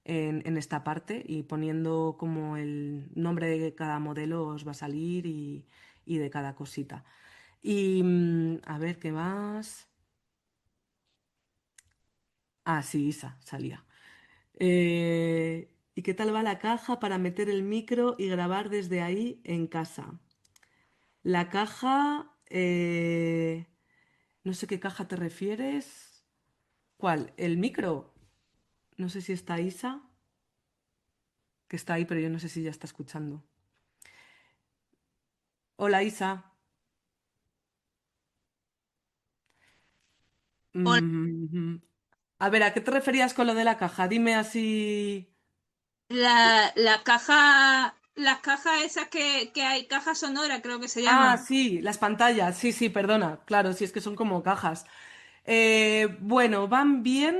en esta parte y poniendo como el nombre de cada modelo os va a salir y de cada cosita. Y a ver, ¿qué más? Ah, sí, Isa, salía. ¿Y qué tal va la caja para meter el micro y grabar desde ahí en casa? La caja, no sé qué caja te refieres. ¿Cuál? ¿El micro? No sé si está Isa, que está ahí, pero yo no sé si ya está escuchando. Hola, Isa. Hola, Mm, A ver, ¿a qué te referías con lo de la caja? Dime así. la caja esa que hay, caja sonora creo que se Ah, llama. sí, las pantallas. Sí, sí, perdona. Claro, sí, es que son como cajas. Bueno, van bien,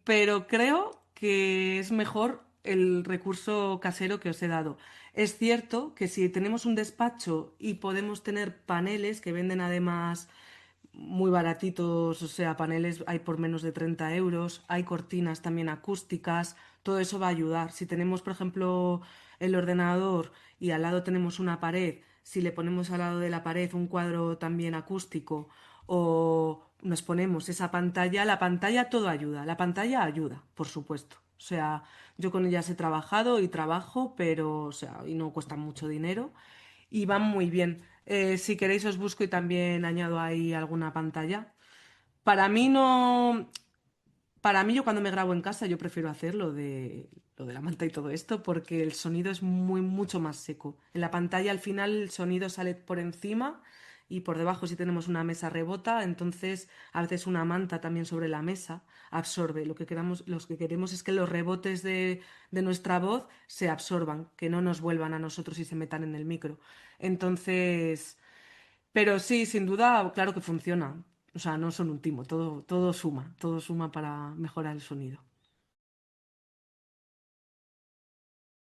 pero creo que es mejor el recurso casero que os he dado. Es cierto que si tenemos un despacho y podemos tener paneles que venden además muy baratitos, o sea, paneles hay por menos de 30 euros, hay cortinas también acústicas, todo eso va a ayudar. Si tenemos, por ejemplo, el ordenador y al lado tenemos una pared, si le ponemos al lado de la pared un cuadro también acústico o nos ponemos esa pantalla, la pantalla todo ayuda, la pantalla ayuda, por supuesto. O sea, yo con ellas he trabajado y trabajo, pero, o sea, y no cuesta mucho dinero y van muy bien. Si queréis os busco y también añado ahí alguna pantalla. Para mí no, para mí yo cuando me grabo en casa yo prefiero hacer lo de la manta y todo esto porque el sonido es mucho más seco. En la pantalla al final el sonido sale por encima y por debajo si tenemos una mesa rebota, entonces a veces una manta también sobre la mesa absorbe. Lo que queremos es que los rebotes de nuestra voz se absorban, que no nos vuelvan a nosotros y se metan en el micro. Entonces, pero sí, sin duda, claro que funciona. O sea, no son un timo, todo suma para mejorar el sonido.